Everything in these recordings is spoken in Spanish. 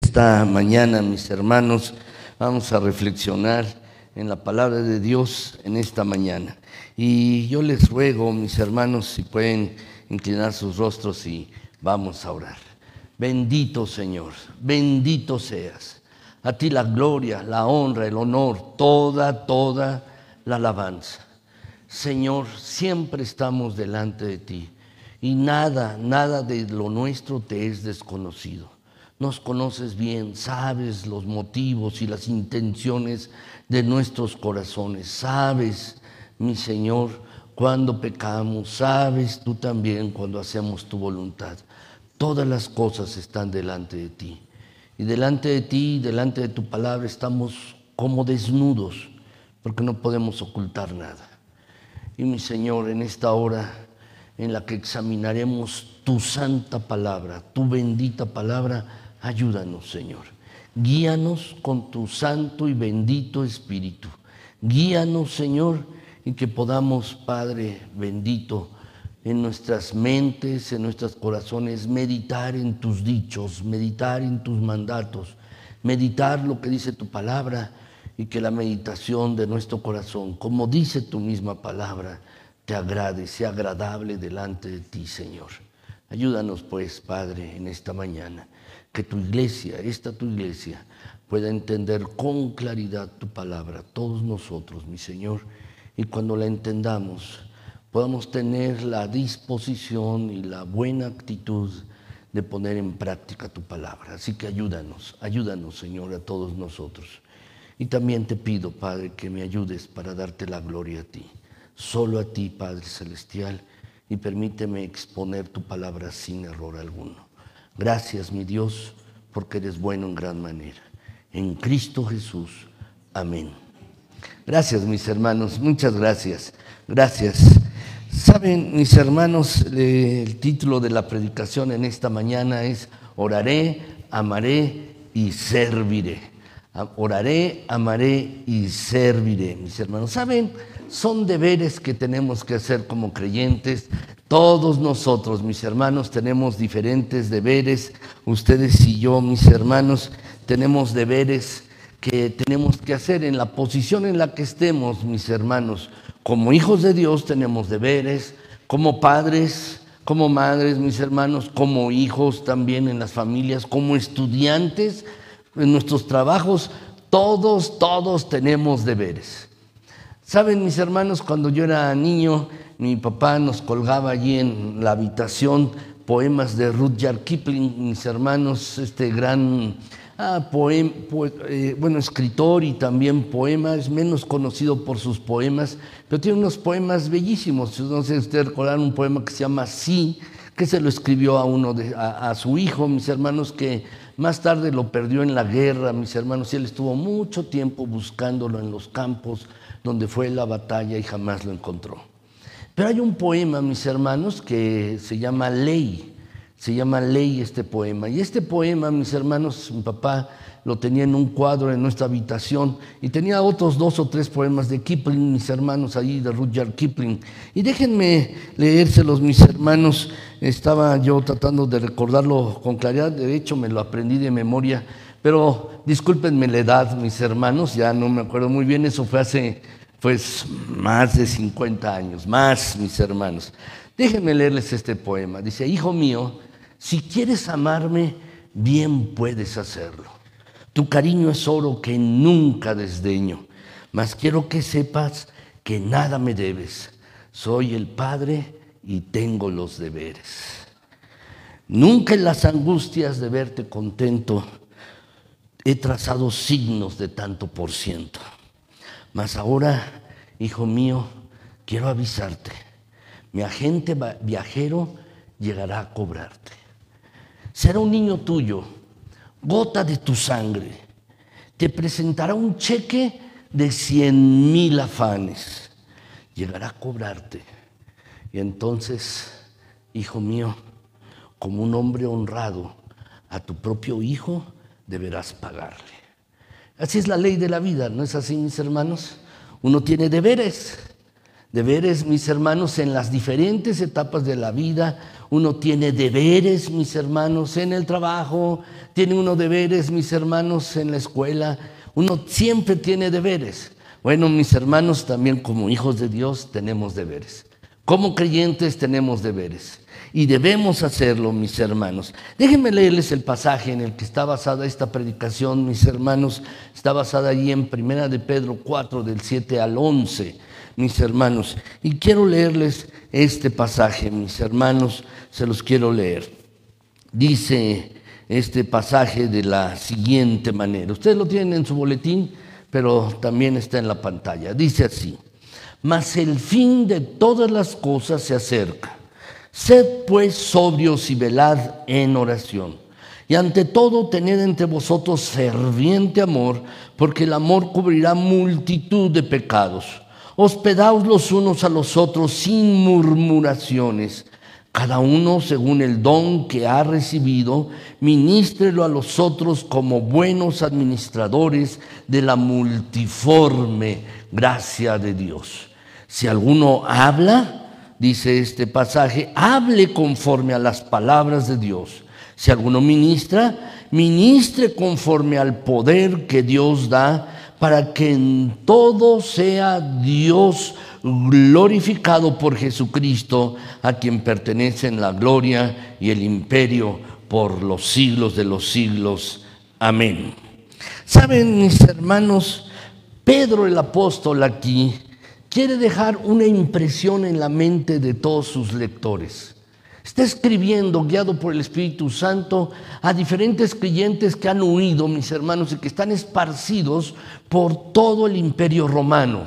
Esta mañana, mis hermanos, vamos a reflexionar en la palabra de Dios en esta mañana. Y yo les ruego, mis hermanos, si pueden inclinar sus rostros y vamos a orar. Bendito Señor, bendito seas. A ti la gloria, la honra, el honor, toda la alabanza. Señor, siempre estamos delante de ti y nada de lo nuestro te es desconocido. Nos conoces bien, sabes los motivos y las intenciones de nuestros corazones. Sabes, mi Señor, cuando pecamos. Sabes tú también cuando hacemos tu voluntad. Todas las cosas están delante de ti. Y delante de ti, delante de tu palabra, estamos como desnudos, porque no podemos ocultar nada. Y mi Señor, en esta hora en la que examinaremos tu santa palabra, tu bendita palabra, ayúdanos, Señor. Guíanos con tu santo y bendito Espíritu. Guíanos, Señor, y que podamos, Padre bendito, en nuestras mentes, en nuestros corazones, meditar en tus dichos, meditar en tus mandatos, meditar lo que dice tu palabra, y que la meditación de nuestro corazón, como dice tu misma palabra, te agrade, sea agradable delante de ti, Señor. Ayúdanos, pues, Padre, en esta mañana, que tu iglesia, tu iglesia, pueda entender con claridad tu palabra, todos nosotros, mi Señor, y cuando la entendamos, podamos tener la disposición y la buena actitud de poner en práctica tu palabra. Así que ayúdanos, Señor, a todos nosotros. Y también te pido, Padre, que me ayudes para darte la gloria a ti, solo a ti, Padre Celestial, y permíteme exponer tu palabra sin error alguno. Gracias, mi Dios, porque eres bueno en gran manera. En Cristo Jesús. Amén. Gracias, mis hermanos. Muchas gracias. Gracias. Saben, mis hermanos, el título de la predicación en esta mañana es Oraré, amaré y serviré. Oraré, amaré y serviré, mis hermanos. ¿Saben? Son deberes que tenemos que hacer como creyentes. Todos nosotros, mis hermanos, tenemos diferentes deberes. Ustedes y yo, mis hermanos, tenemos deberes que tenemos que hacer en la posición en la que estemos, mis hermanos. Como hijos de Dios tenemos deberes, como padres, como madres, mis hermanos, como hijos también en las familias, como estudiantes, en nuestros trabajos, todos tenemos deberes. Saben, mis hermanos, cuando yo era niño, mi papá nos colgaba allí en la habitación poemas de Rudyard Kipling, mis hermanos, este gran escritor y también poema, es menos conocido por sus poemas, pero tiene unos poemas bellísimos. No sé si ustedes recordarán un poema que se llama Sí, que se lo escribió a su hijo, mis hermanos, que más tarde lo perdió en la guerra, mis hermanos, y él estuvo mucho tiempo buscándolo en los campos donde fue la batalla y jamás lo encontró. Pero hay un poema, mis hermanos, que se llama Ley. Se llama Ley este poema. Y este poema, mis hermanos, mi papá lo tenía en un cuadro en nuestra habitación y tenía otros 2 o 3 poemas de Kipling, mis hermanos, ahí de Rudyard Kipling. Y déjenme leérselos, mis hermanos. Estaba yo tratando de recordarlo con claridad. De hecho, me lo aprendí de memoria. Pero discúlpenme la edad, mis hermanos, ya no me acuerdo muy bien. Eso fue hace más de 50 años, más, mis hermanos. Déjenme leerles este poema. Dice: hijo mío, si quieres amarme, bien puedes hacerlo. Tu cariño es oro que nunca desdeño, mas quiero que sepas que nada me debes. Soy el Padre y tengo los deberes. Nunca en las angustias de verte contento he trazado signos de tanto por ciento. Mas ahora, hijo mío, quiero avisarte. Mi agente viajero llegará a cobrarte. Será un niño tuyo, gota de tu sangre. Te presentará un cheque de 100,000 afanes. Llegará a cobrarte. Y entonces, hijo mío, como un hombre honrado, a tu propio hijo deberás pagarle. Así es la ley de la vida, ¿no es así, mis hermanos? Uno tiene deberes. Deberes, mis hermanos, en las diferentes etapas de la vida. Uno tiene deberes, mis hermanos, en el trabajo. Tiene uno deberes, mis hermanos, en la escuela. Uno siempre tiene deberes. Bueno, mis hermanos, también como hijos de Dios tenemos deberes. Como creyentes tenemos deberes. Y debemos hacerlo, mis hermanos. Déjenme leerles el pasaje en el que está basada esta predicación, mis hermanos. Está basada allí en 1 de Pedro 4, del 7 al 11, mis hermanos. Y quiero leerles este pasaje, mis hermanos. Se los quiero leer. Dice este pasaje de la siguiente manera. Ustedes lo tienen en su boletín, pero también está en la pantalla. Dice así: mas el fin de todas las cosas se acerca. Sed pues sobrios y velad en oración. Y ante todo tened entre vosotros ferviente amor, porque el amor cubrirá multitud de pecados. Hospedaos los unos a los otros sin murmuraciones. Cada uno según el don que ha recibido, ministrelo a los otros como buenos administradores de la multiforme gracia de Dios. Si alguno habla, dice este pasaje, hable conforme a las palabras de Dios. Si alguno ministra, ministre conforme al poder que Dios da, para que en todo sea Dios glorificado por Jesucristo, a quien pertenecen la gloria y el imperio por los siglos de los siglos. Amén. Saben, mis hermanos, Pedro el apóstol aquí quiere dejar una impresión en la mente de todos sus lectores. Está escribiendo, guiado por el Espíritu Santo, a diferentes creyentes que han huido, mis hermanos, y que están esparcidos por todo el imperio romano.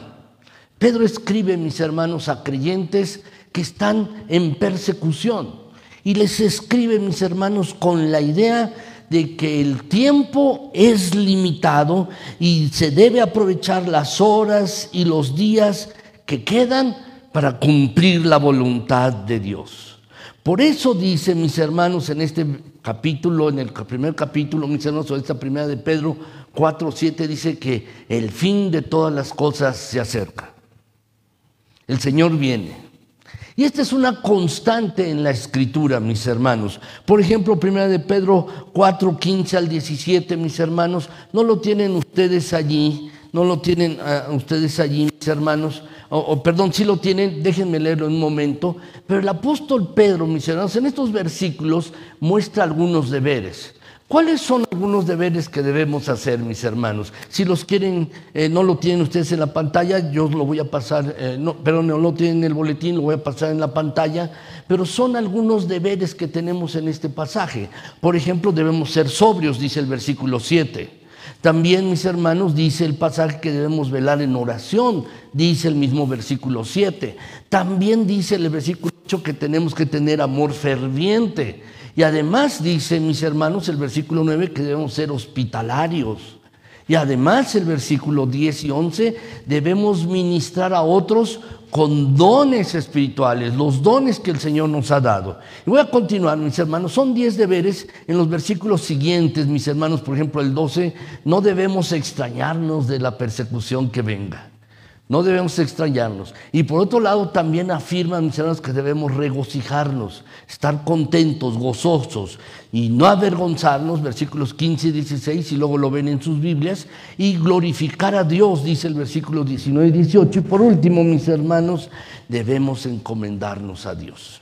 Pedro escribe, mis hermanos, a creyentes que están en persecución. Y les escribe, mis hermanos, con la idea de que el tiempo es limitado y se debe aprovechar las horas y los días que quedan para cumplir la voluntad de Dios. Por eso dice, mis hermanos, en este capítulo, en el primer capítulo, mis hermanos, de esta primera de Pedro 4:7, dice que el fin de todas las cosas se acerca. El Señor viene. Y esta es una constante en la Escritura, mis hermanos. Por ejemplo, 1 de Pedro 4:15 al 17, mis hermanos, no lo tienen ustedes allí, mis hermanos, perdón, sí lo tienen, déjenme leerlo un momento. Pero el apóstol Pedro, mis hermanos, en estos versículos muestra algunos deberes. ¿Cuáles son algunos deberes que debemos hacer, mis hermanos? Si los quieren, no lo tienen ustedes en la pantalla, yo lo voy a pasar, no lo tienen en el boletín, lo voy a pasar en la pantalla, pero son algunos deberes que tenemos en este pasaje. Por ejemplo, debemos ser sobrios, dice el versículo 7. También, mis hermanos, dice el pasaje que debemos velar en oración, dice el mismo versículo 7. También dice el versículo 8 que tenemos que tener amor ferviente. Y además dice, mis hermanos, el versículo 9 que debemos ser hospitalarios. Y además el versículo 10 y 11 debemos ministrar a otros con dones espirituales, los dones que el Señor nos ha dado. Y voy a continuar, mis hermanos, son 10 deberes en los versículos siguientes, mis hermanos. Por ejemplo, el 12, no debemos extrañarnos de la persecución que venga. No debemos extrañarnos. Y por otro lado también afirman, mis hermanos, que debemos regocijarnos, estar contentos, gozosos y no avergonzarnos, versículos 15 y 16, y luego lo ven en sus Biblias, y glorificar a Dios, dice el versículo 19 y 18. Y por último, mis hermanos, debemos encomendarnos a Dios.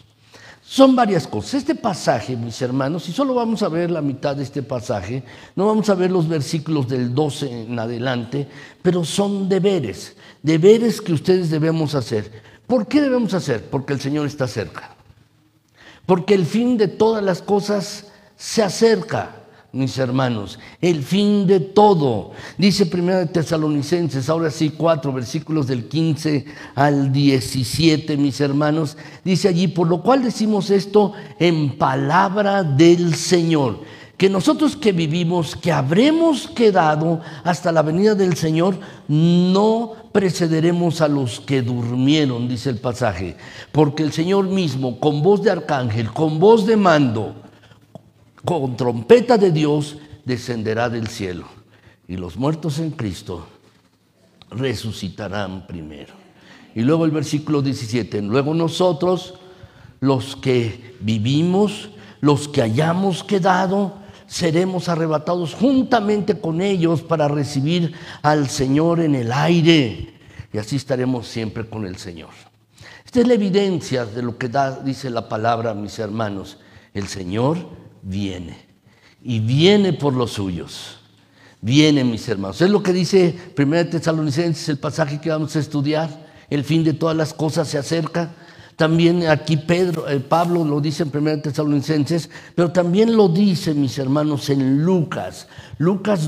Son varias cosas. Este pasaje, mis hermanos, y solo vamos a ver la mitad de este pasaje, no vamos a ver los versículos del 12 en adelante, pero son deberes que ustedes debemos hacer. ¿Por qué debemos hacer? Porque el Señor está cerca. Porque el fin de todas las cosas se acerca, mis hermanos. El fin de todo. Dice 1 de Tesalonicenses, ahora sí 4, versículos del 15 al 17, mis hermanos. Dice allí, por lo cual decimos esto en palabra del Señor, que nosotros que vivimos, que habremos quedado hasta la venida del Señor, no precederemos a los que durmieron, dice el pasaje, porque el Señor mismo, con voz de arcángel, con voz de mando, con trompeta de Dios, descenderá del cielo y los muertos en Cristo resucitarán primero. Y luego el versículo 17, luego nosotros, los que vivimos, los que hayamos quedado, seremos arrebatados juntamente con ellos para recibir al Señor en el aire. Y así estaremos siempre con el Señor. Esta es la evidencia de lo que dice la palabra, mis hermanos. El Señor viene y viene por los suyos. Viene, mis hermanos. Es lo que dice 1 Tesalonicenses, el pasaje que vamos a estudiar. El fin de todas las cosas se acerca. También aquí Pablo lo dice en 1 Tesalonicenses, pero también lo dice, mis hermanos, en Lucas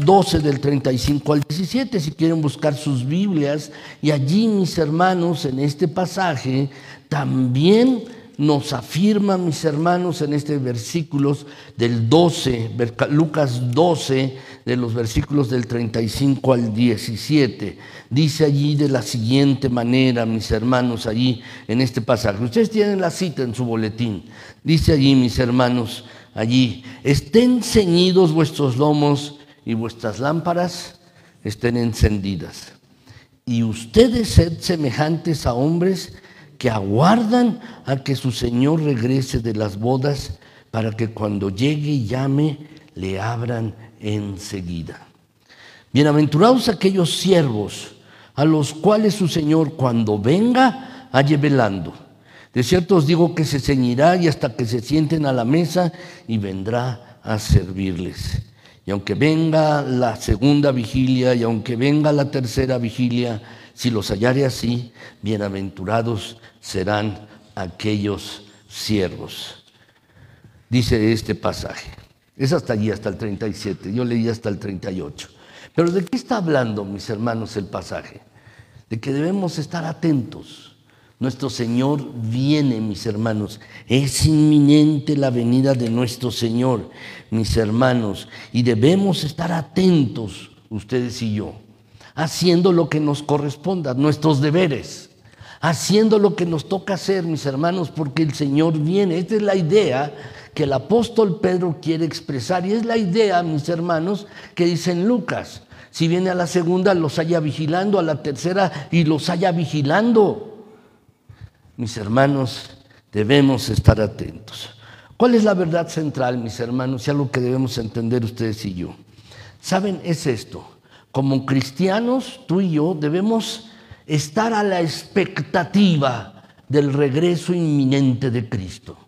12 del 35 al 17, si quieren buscar sus Biblias. Y allí, mis hermanos, en este pasaje también nos afirma, mis hermanos, en este versículos del 12, Lucas 12, de los versículos del 35 al 17. Dice allí de la siguiente manera, mis hermanos, allí en este pasaje. Ustedes tienen la cita en su boletín. Dice allí, mis hermanos, allí: estén ceñidos vuestros lomos y vuestras lámparas estén encendidas. Y ustedes sed semejantes a hombres que aguardan a que su Señor regrese de las bodas, para que cuando llegue y llame, le abran enseguida. Bienaventurados aquellos siervos a los cuales su Señor, cuando venga, halle velando. De cierto os digo que se ceñirá y hasta que se sienten a la mesa, y vendrá a servirles. Y aunque venga la segunda vigilia y aunque venga la tercera vigilia, si los hallare así, bienaventurados serán aquellos siervos. Dice este pasaje. Es hasta allí, hasta el 37. Yo leí hasta el 38. Pero ¿de qué está hablando, mis hermanos, el pasaje? De que debemos estar atentos. Nuestro Señor viene, mis hermanos. Es inminente la venida de nuestro Señor, mis hermanos. Y debemos estar atentos, ustedes y yo, haciendo lo que nos corresponda, nuestros deberes, haciendo lo que nos toca hacer, mis hermanos, porque el Señor viene. Esta es la idea que el apóstol Pedro quiere expresar, y es la idea, mis hermanos, que dice en Lucas: si viene a la segunda, los haya vigilando, a la tercera, y los haya vigilando. Mis hermanos, debemos estar atentos. ¿Cuál es la verdad central, mis hermanos? Y algo que debemos entender ustedes y yo. ¿Saben? Es esto. Como cristianos, tú y yo debemos estar a la expectativa del regreso inminente de Cristo.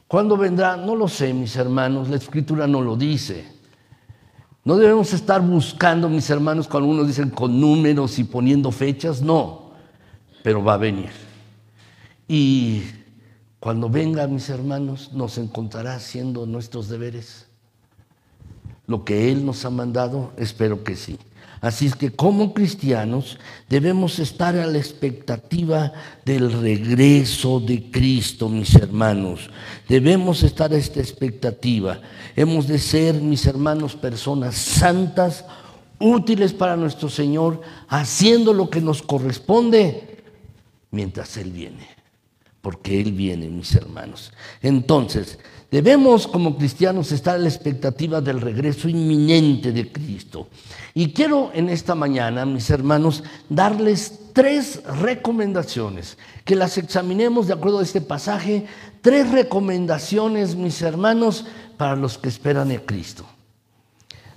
¿Cuándo vendrá? No lo sé, mis hermanos, la Escritura no lo dice. No debemos estar buscando, mis hermanos, cuando algunos dicen con números y poniendo fechas, no, pero va a venir. Y cuando venga, mis hermanos, nos encontrará haciendo nuestros deberes. Lo que Él nos ha mandado, espero que sí. Así es que como cristianos debemos estar a la expectativa del regreso de Cristo, mis hermanos. Debemos estar a esta expectativa. Hemos de ser, mis hermanos, personas santas, útiles para nuestro Señor, haciendo lo que nos corresponde mientras Él viene. Porque Él viene, mis hermanos. Entonces, debemos como cristianos estar a la expectativa del regreso inminente de Cristo. Y quiero en esta mañana, mis hermanos, darles 3 recomendaciones, que las examinemos de acuerdo a este pasaje. 3 recomendaciones, mis hermanos, para los que esperan a Cristo.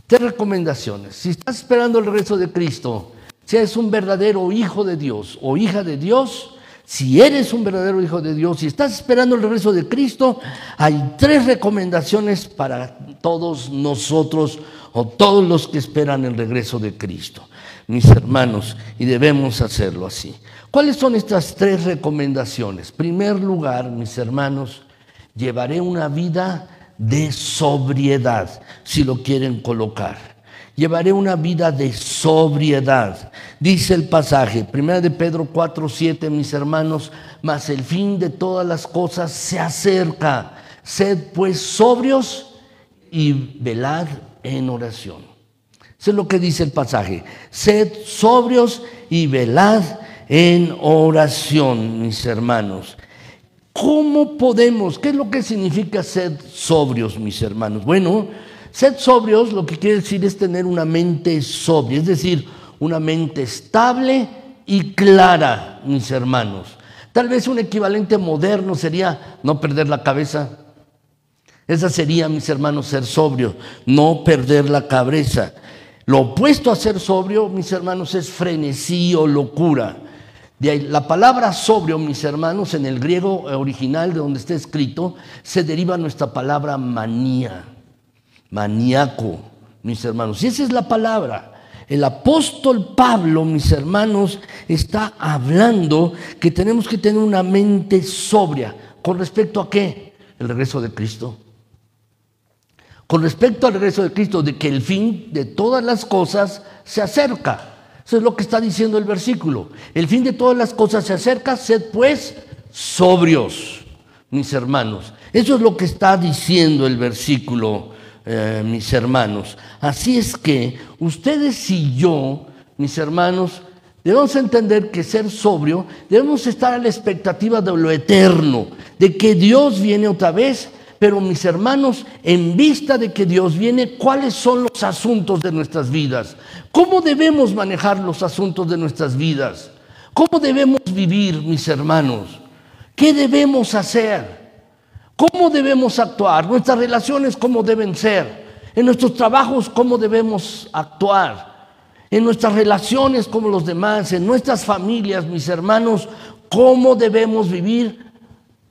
3 recomendaciones. Si estás esperando el regreso de Cristo, si eres un verdadero hijo de Dios o hija de Dios, si eres un verdadero hijo de Dios y estás esperando el regreso de Cristo, hay 3 recomendaciones para todos nosotros o todos los que esperan el regreso de Cristo, mis hermanos, y debemos hacerlo así. ¿Cuáles son estas 3 recomendaciones? En primer lugar, mis hermanos, llevaré una vida de sobriedad, si lo quieren colocar. Llevaré una vida de sobriedad. Dice el pasaje, 1 de Pedro 4:7, mis hermanos: mas el fin de todas las cosas se acerca. Sed pues sobrios y velad en oración. Eso es lo que dice el pasaje. Sed sobrios y velad en oración, mis hermanos. ¿Cómo podemos? ¿Qué es lo que significa ser sobrios, mis hermanos? Bueno, Sed sobrios, lo que quiere decir es tener una mente sobria, es decir, una mente estable y clara, mis hermanos. Tal vez un equivalente moderno sería no perder la cabeza. Esa sería, mis hermanos, ser sobrio, no perder la cabeza. Lo opuesto a ser sobrio, mis hermanos, es frenesí o locura. De ahí, la palabra sobrio, mis hermanos, en el griego original de donde está escrito, se deriva nuestra palabra manía, maníaco, mis hermanos. Y esa es la palabra. El apóstol Pablo, mis hermanos, está hablando que tenemos que tener una mente sobria. ¿Con respecto a qué? El regreso de Cristo. Con respecto al regreso de Cristo, de que el fin de todas las cosas se acerca. Eso es lo que está diciendo el versículo. El fin de todas las cosas se acerca, sed pues sobrios, mis hermanos. Eso es lo que está diciendo el versículo, mis hermanos. Así es que ustedes y yo, mis hermanos, debemos entender que ser sobrio, debemos estar a la expectativa de lo eterno, de que Dios viene otra vez. Pero mis hermanos, en vista de que Dios viene, ¿cuáles son los asuntos de nuestras vidas? ¿Cómo debemos manejar los asuntos de nuestras vidas? ¿Cómo debemos vivir, mis hermanos? ¿Qué debemos hacer? ¿Cómo debemos actuar? Nuestras relaciones, ¿cómo deben ser? En nuestros trabajos, ¿cómo debemos actuar? En nuestras relaciones como los demás, en nuestras familias, mis hermanos, ¿cómo debemos vivir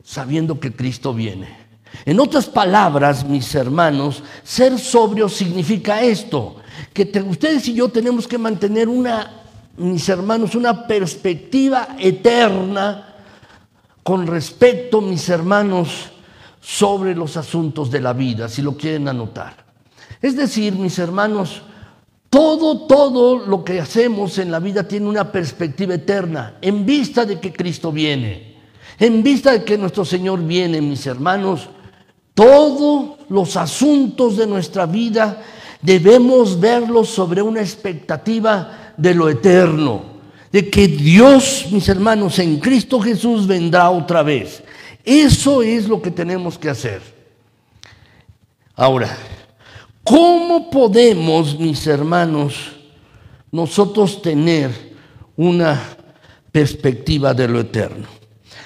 sabiendo que Cristo viene? En otras palabras, mis hermanos, ser sobrio significa esto, que ustedes y yo tenemos que mantener mis hermanos, una perspectiva eterna con respecto, mis hermanos, sobre los asuntos de la vida, si lo quieren anotar. Es decir, mis hermanos, todo lo que hacemos en la vida tiene una perspectiva eterna, en vista de que Cristo viene, en vista de que nuestro Señor viene, mis hermanos. Todos los asuntos de nuestra vida debemos verlos sobre una expectativa de lo eterno, de que Dios, mis hermanos, en Cristo Jesús vendrá otra vez. Eso es lo que tenemos que hacer. Ahora, ¿cómo podemos, mis hermanos, nosotros tener una perspectiva de lo eterno?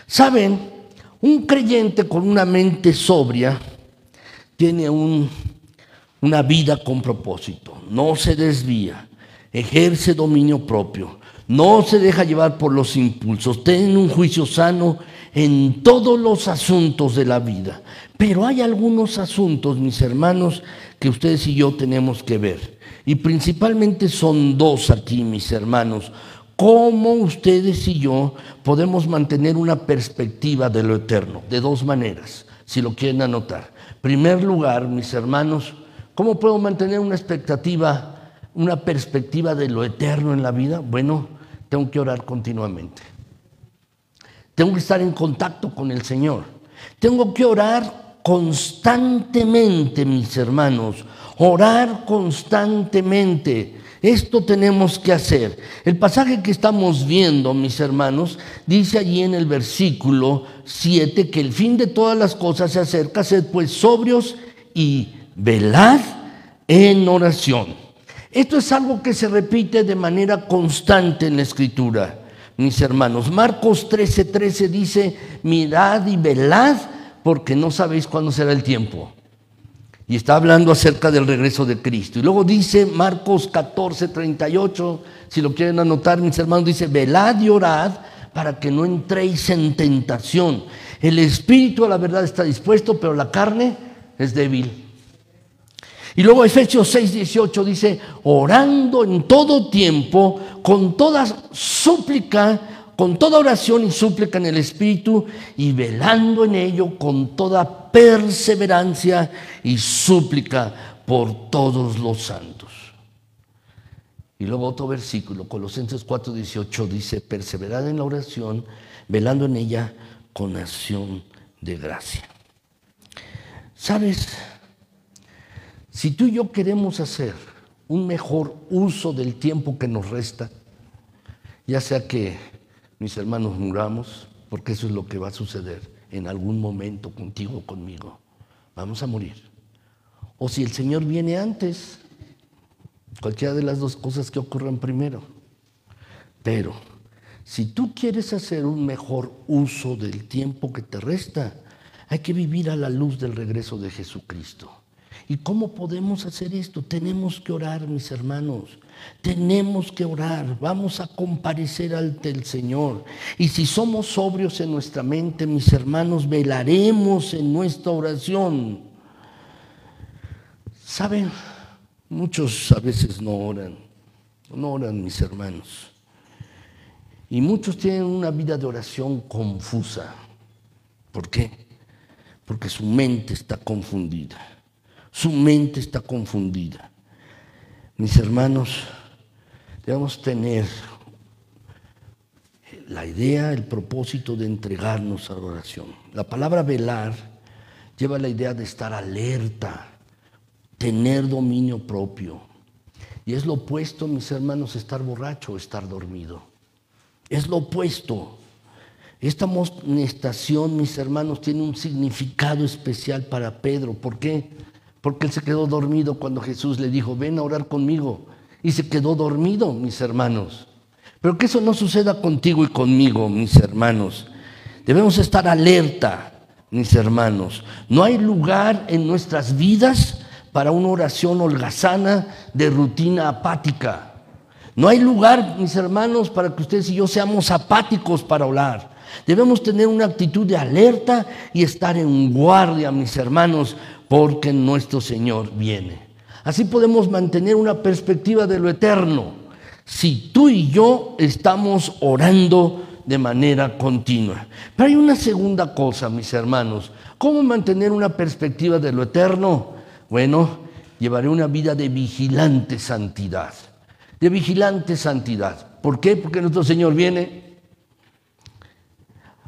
¿Saben? Un creyente con una mente sobria tiene una vida con propósito, no se desvía, ejerce dominio propio, no se deja llevar por los impulsos, tiene un juicio sano en todos los asuntos de la vida. Pero hay algunos asuntos, mis hermanos, que ustedes y yo tenemos que ver. Y principalmente son dos aquí, mis hermanos. ¿Cómo ustedes y yo podemos mantener una perspectiva de lo eterno? De dos maneras, si lo quieren anotar. En primer lugar, mis hermanos, ¿cómo puedo mantener una perspectiva de lo eterno en la vida? Bueno, tengo que orar continuamente. Tengo que estar en contacto con el Señor. Tengo que orar constantemente, mis hermanos. Orar constantemente. Esto tenemos que hacer. El pasaje que estamos viendo, mis hermanos, dice allí en el versículo 7 que el fin de todas las cosas se acerca, sed pues sobrios y velad en oración. Esto es algo que se repite de manera constante en la Escritura, mis hermanos. Marcos 13:13 dice, mirad y velad porque no sabéis cuándo será el tiempo. Y está hablando acerca del regreso de Cristo. Y luego dice Marcos 14:38, si lo quieren anotar, mis hermanos, dice, velad y orad para que no entréis en tentación. El espíritu a la verdad está dispuesto, pero la carne es débil. Y luego Efesios 6:18 dice, orando en todo tiempo, con toda súplica, con toda oración y súplica en el Espíritu, y velando en ello con toda perseverancia y súplica por todos los santos. Y luego otro versículo, Colosenses 4:18 dice, perseverad en la oración, velando en ella con acción de gracia. ¿Sabes? Si tú y yo queremos hacer un mejor uso del tiempo que nos resta, ya sea que mis hermanos muramos, porque eso es lo que va a suceder en algún momento contigo o conmigo. Vamos a morir. o si el Señor viene antes. Cualquiera de las dos cosas que ocurran primero. Pero si tú quieres hacer un mejor uso del tiempo que te resta, hay que vivir a la luz del regreso de Jesucristo. ¿Y cómo podemos hacer esto? Tenemos que orar, mis hermanos. Tenemos que orar. Vamos a comparecer ante el Señor. Y si somos sobrios en nuestra mente, mis hermanos, velaremos en nuestra oración. ¿Saben? Muchos a veces no oran, mis hermanos. Y muchos tienen una vida de oración confusa. ¿Por qué? Porque su mente está confundida. Su mente está confundida. Mis hermanos, debemos tener la idea, el propósito de entregarnos a la oración. La palabra velar lleva la idea de estar alerta, tener dominio propio. Y es lo opuesto, mis hermanos, estar borracho o estar dormido. Es lo opuesto. Esta amonestación, mis hermanos, tiene un significado especial para Pedro. ¿Por qué? Porque él se quedó dormido cuando Jesús le dijo, ven a orar conmigo. Y se quedó dormido, mis hermanos. Pero que eso no suceda contigo y conmigo, mis hermanos. Debemos estar alerta, mis hermanos. No hay lugar en nuestras vidas para una oración holgazana de rutina apática. No hay lugar, mis hermanos, para que ustedes y yo seamos apáticos para orar. Debemos tener una actitud de alerta y estar en guardia, mis hermanos, porque nuestro Señor viene. Así podemos mantener una perspectiva de lo eterno, si tú y yo estamos orando de manera continua. Pero hay una segunda cosa, mis hermanos. ¿Cómo mantener una perspectiva de lo eterno? Bueno, llevaré una vida de vigilante santidad. De vigilante santidad. ¿Por qué? Porque nuestro Señor viene.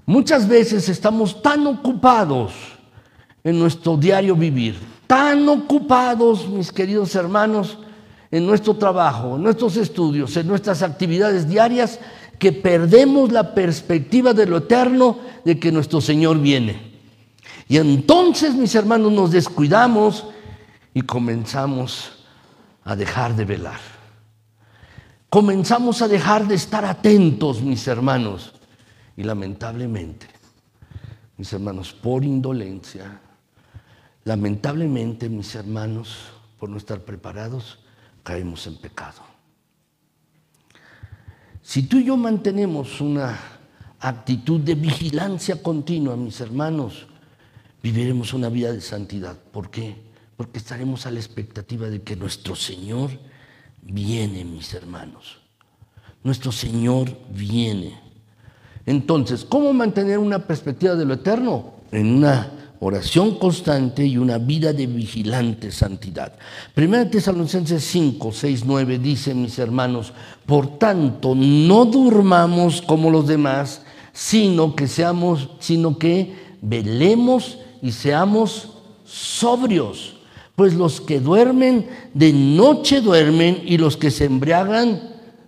Muchas veces estamos tan ocupados en nuestro diario vivir, tan ocupados, mis queridos hermanos, en nuestro trabajo, en nuestros estudios, en nuestras actividades diarias, que perdemos la perspectiva de lo eterno, de que nuestro Señor viene. Y entonces, mis hermanos, nos descuidamos y comenzamos a dejar de velar. Comenzamos a dejar de estar atentos, mis hermanos. Y lamentablemente, mis hermanos, por indolencia, lamentablemente, mis hermanos, por no estar preparados, caemos en pecado. Si tú y yo mantenemos una actitud de vigilancia continua, mis hermanos, viviremos una vida de santidad. ¿Por qué? Porque estaremos a la expectativa de que nuestro Señor viene, mis hermanos. Nuestro Señor viene. Entonces, ¿cómo mantener una perspectiva de lo eterno? En una oración constante y una vida de vigilante santidad. 1 Tesalonicenses 5, 6, 9 dice, mis hermanos, por tanto, no durmamos como los demás, sino que velemos y seamos sobrios. Pues los que duermen, de noche duermen, y los que se embriagan,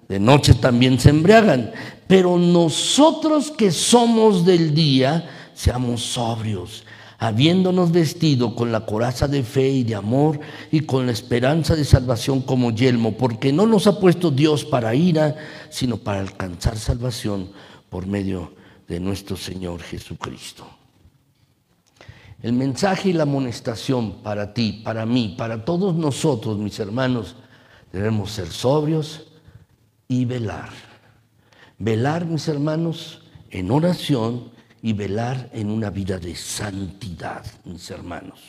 de noche también se embriagan. Pero nosotros que somos del día, seamos sobrios, habiéndonos vestido con la coraza de fe y de amor y con la esperanza de salvación como yelmo, porque no nos ha puesto Dios para ira, sino para alcanzar salvación por medio de nuestro Señor Jesucristo. El mensaje y la amonestación para ti, para mí, para todos nosotros, mis hermanos, debemos ser sobrios y velar. Velar, mis hermanos, en oración y velar en una vida de santidad, mis hermanos.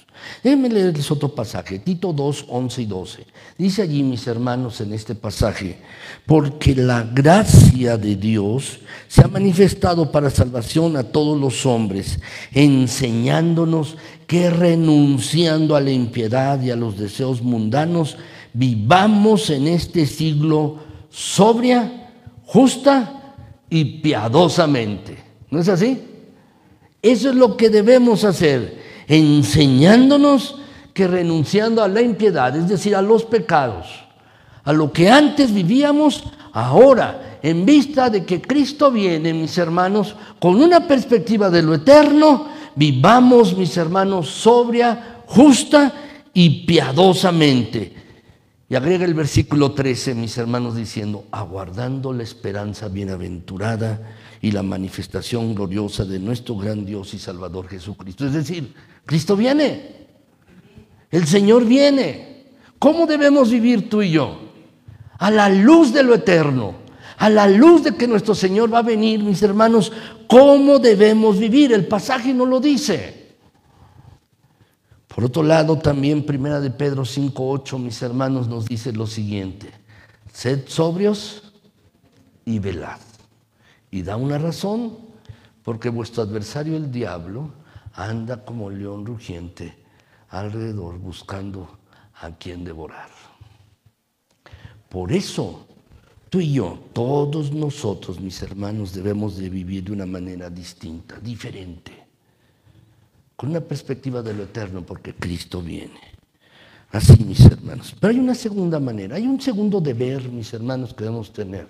Déjenme leerles otro pasaje, Tito 2, 11 y 12. Dice allí, mis hermanos, en este pasaje, porque la gracia de Dios se ha manifestado para salvación a todos los hombres, enseñándonos que renunciando a la impiedad y a los deseos mundanos, vivamos en este siglo sobria, justa y piadosamente. ¿No es así? Eso es lo que debemos hacer, enseñándonos que renunciando a la impiedad, es decir, a los pecados, a lo que antes vivíamos, ahora, en vista de que Cristo viene, mis hermanos, con una perspectiva de lo eterno, vivamos, mis hermanos, sobria, justa y piadosamente. Y agrega el versículo 13, mis hermanos, diciendo, aguardando la esperanza bienaventurada y la manifestación gloriosa de nuestro gran Dios y Salvador Jesucristo. Es decir, Cristo viene, el Señor viene. ¿Cómo debemos vivir tú y yo? A la luz de lo eterno, a la luz de que nuestro Señor va a venir, mis hermanos. ¿Cómo debemos vivir? El pasaje no lo dice. Por otro lado, también Primera de Pedro 5:8, mis hermanos, nos dice lo siguiente: sed sobrios y velad. Y da una razón, porque vuestro adversario el diablo anda como león rugiente alrededor buscando a quien devorar. Por eso, tú y yo, todos nosotros, mis hermanos, debemos de vivir de una manera distinta, diferente, con una perspectiva de lo eterno, porque Cristo viene. Así, mis hermanos. Pero hay una segunda manera, hay un segundo deber, mis hermanos, que debemos tener.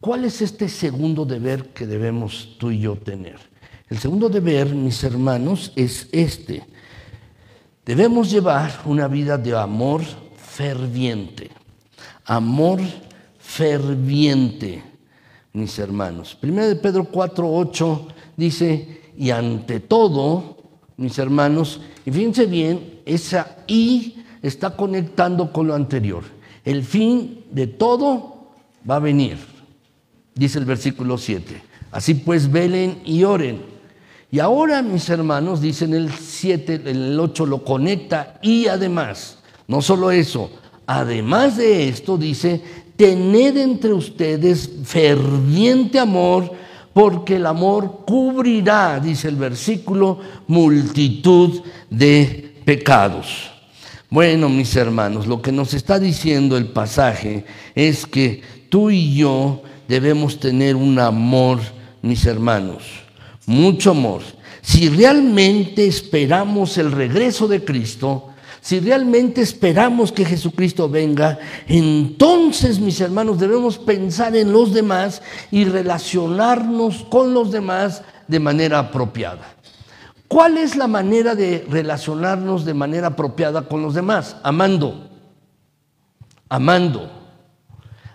¿Cuál es este segundo deber que debemos tú y yo tener? El segundo deber, mis hermanos, es este. Debemos llevar una vida de amor ferviente. Amor ferviente, mis hermanos. 1 de Pedro 4:8 dice, y ante todo, mis hermanos, y fíjense bien, esa y está conectando con lo anterior. El fin de todo va a venir, dice el versículo 7. Así pues, velen y oren. Y ahora, mis hermanos, dicen el 7, el 8 lo conecta, y además, no solo eso, además de esto, dice, tened entre ustedes ferviente amor, porque el amor cubrirá, dice el versículo, multitud de pecados. Bueno, mis hermanos, lo que nos está diciendo el pasaje es que tú y yo debemos tener un amor, mis hermanos, mucho amor. Si realmente esperamos el regreso de Cristo, si realmente esperamos que Jesucristo venga, entonces, mis hermanos, debemos pensar en los demás y relacionarnos con los demás de manera apropiada. ¿Cuál es la manera de relacionarnos de manera apropiada con los demás? Amando. Amando.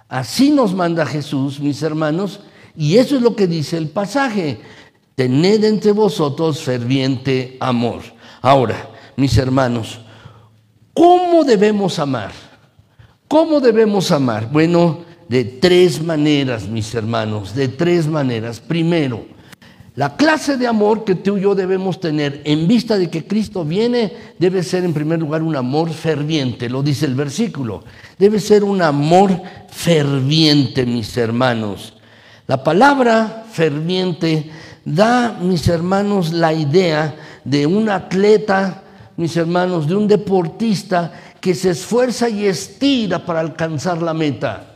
Así nos manda Jesús, mis hermanos, y eso es lo que dice el pasaje. Tened entre vosotros ferviente amor. Ahora, mis hermanos, ¿cómo debemos amar? ¿Cómo debemos amar? Bueno, de tres maneras, mis hermanos, de tres maneras. Primero, la clase de amor que tú y yo debemos tener en vista de que Cristo viene debe ser en primer lugar un amor ferviente, lo dice el versículo. Debe ser un amor ferviente, mis hermanos. La palabra ferviente da, mis hermanos, la idea de un atleta, mis hermanos, de un deportista que se esfuerza y estira para alcanzar la meta.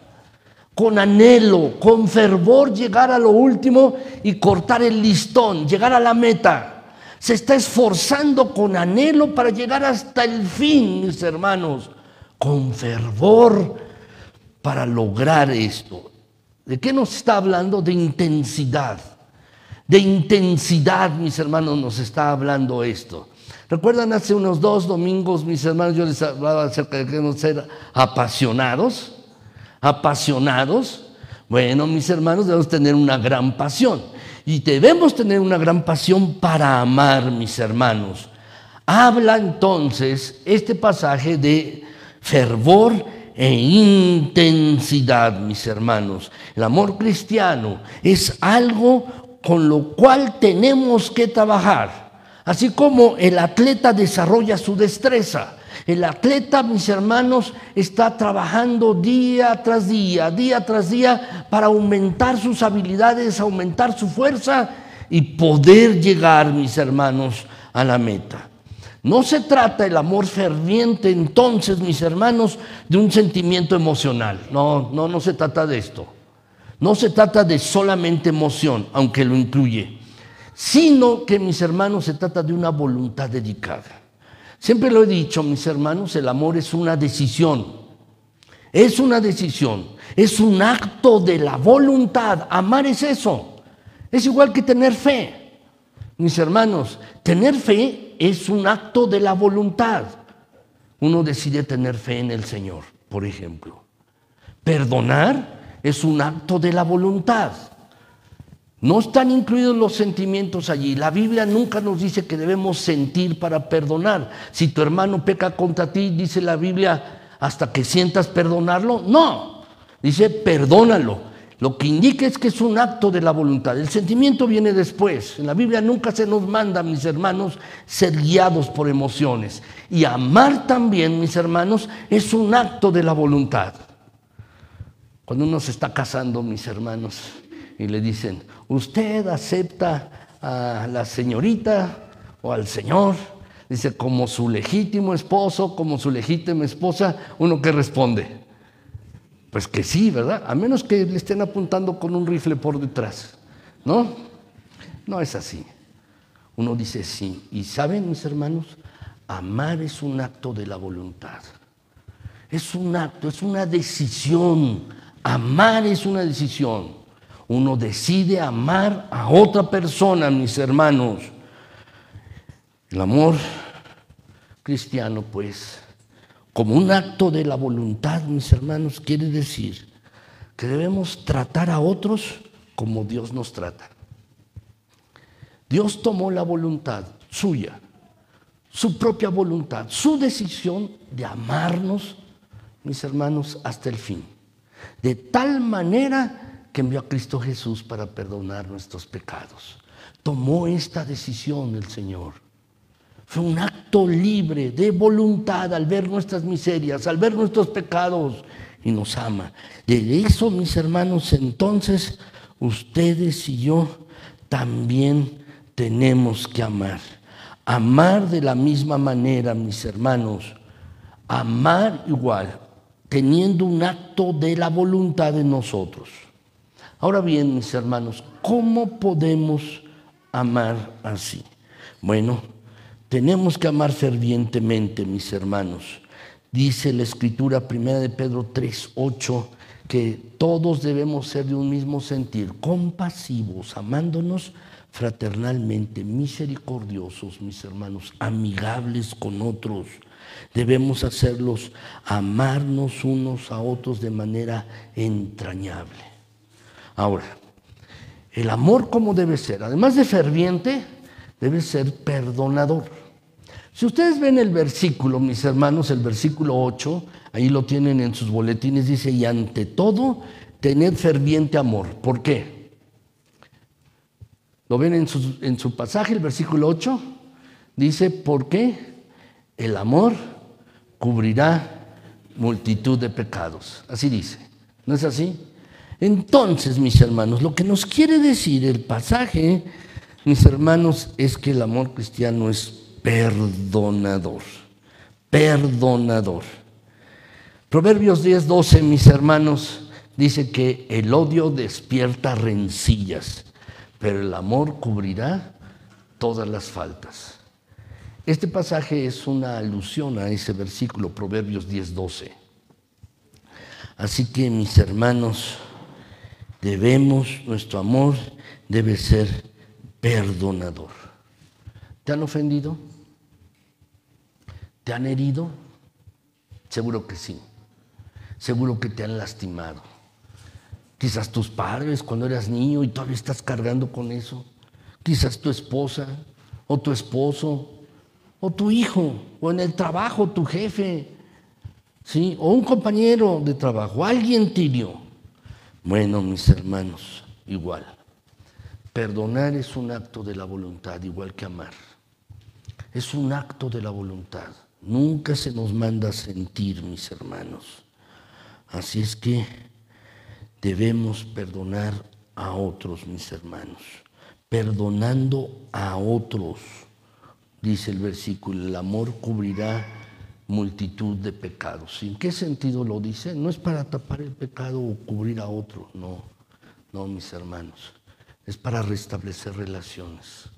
Con anhelo, con fervor, llegar a lo último y cortar el listón, llegar a la meta. Se está esforzando con anhelo para llegar hasta el fin, mis hermanos, con fervor para lograr esto. ¿De qué nos está hablando? De intensidad. De intensidad, mis hermanos, nos está hablando esto. ¿Recuerdan hace unos 2 domingos, mis hermanos, yo les hablaba acerca de que debemos ser apasionados? Apasionados. Bueno, mis hermanos, debemos tener una gran pasión. Y debemos tener una gran pasión para amar, mis hermanos. Habla entonces este pasaje de fervor e intensidad, mis hermanos. El amor cristiano es algo con lo cual tenemos que trabajar. Así como el atleta desarrolla su destreza. El atleta, mis hermanos, está trabajando día tras día para aumentar sus habilidades, aumentar su fuerza y poder llegar, mis hermanos, a la meta. No se trata el amor ferviente, entonces, mis hermanos, de un sentimiento emocional. No se trata de esto. No se trata de solamente emoción, aunque lo incluye, sino que, mis hermanos, se trata de una voluntad dedicada. Siempre lo he dicho, mis hermanos, el amor es una decisión. Es una decisión, es un acto de la voluntad. Amar es eso. Es igual que tener fe. Mis hermanos, tener fe es un acto de la voluntad. uno decide tener fe en el Señor, por ejemplo. Perdonar es un acto de la voluntad. No están incluidos los sentimientos allí. La Biblia nunca nos dice que debemos sentir para perdonar. Si tu hermano peca contra ti, dice la Biblia, hasta que sientas perdonarlo. No, dice perdónalo. Lo que indica es que es un acto de la voluntad. El sentimiento viene después. En la Biblia nunca se nos manda, mis hermanos, ser guiados por emociones. Y amar también, mis hermanos, es un acto de la voluntad. Cuando uno se está casando, mis hermanos, y le dicen, ¿usted acepta a la señorita o al señor? Dice, como su legítimo esposo, como su legítima esposa. ¿Uno qué responde? Pues que sí, ¿verdad? A menos que le estén apuntando con un rifle por detrás, ¿no? No es así. Uno dice sí. Y ¿saben, mis hermanos? Amar es un acto de la voluntad. Es un acto, es una decisión. Amar es una decisión. Uno decide amar a otra persona, mis hermanos. El amor cristiano, pues, como un acto de la voluntad, mis hermanos, quiere decir que debemos tratar a otros como Dios nos trata. Dios tomó la voluntad suya, su propia voluntad, su decisión de amarnos, mis hermanos, hasta el fin. De tal manera que envió a Cristo Jesús para perdonar nuestros pecados. Tomó esta decisión el Señor. Fue un acto libre de voluntad al ver nuestras miserias, al ver nuestros pecados, y nos ama. De eso, mis hermanos, entonces ustedes y yo también tenemos que amar. Amar de la misma manera, mis hermanos. Amar igual, teniendo un acto de la voluntad en nosotros. Ahora bien, mis hermanos, ¿cómo podemos amar así? Bueno, tenemos que amar fervientemente, mis hermanos. Dice la Escritura, 1 de Pedro 3:8, que todos debemos ser de un mismo sentir, compasivos, amándonos fraternalmente, misericordiosos, mis hermanos, amigables con otros. Debemos hacerlos amarnos unos a otros de manera entrañable. Ahora, el amor, ¿cómo debe ser? Además de ferviente, debe ser perdonador. Si ustedes ven el versículo, mis hermanos, el versículo 8, ahí lo tienen en sus boletines, dice, y ante todo, tened ferviente amor. ¿Por qué? ¿Lo ven en su pasaje, el versículo 8? Dice, ¿por qué? El amor cubrirá multitud de pecados. Así dice, ¿no es así? Entonces, mis hermanos, lo que nos quiere decir el pasaje, mis hermanos, es que el amor cristiano es perdonador. Perdonador. Proverbios 10:12, mis hermanos, dice que el odio despierta rencillas, pero el amor cubrirá todas las faltas. Este pasaje es una alusión a ese versículo, Proverbios 10:12. Así que, mis hermanos, nuestro amor debe ser perdonador. ¿Te han ofendido? ¿Te han herido? Seguro que sí. Seguro que te han lastimado. Quizás tus padres cuando eras niño y todavía estás cargando con eso. Quizás tu esposa o tu esposo o tu hijo o en el trabajo tu jefe, ¿sí? O un compañero de trabajo, alguien te hirió. Bueno, mis hermanos, igual. Perdonar es un acto de la voluntad, igual que amar. Es un acto de la voluntad. Nunca se nos manda a sentir, mis hermanos. Así es que debemos perdonar a otros, mis hermanos. Perdonando a otros, dice el versículo, el amor cubrirá multitud de pecados. ¿En qué sentido lo dice? No es para tapar el pecado o cubrir a otro, no, mis hermanos. Es para restablecer relaciones.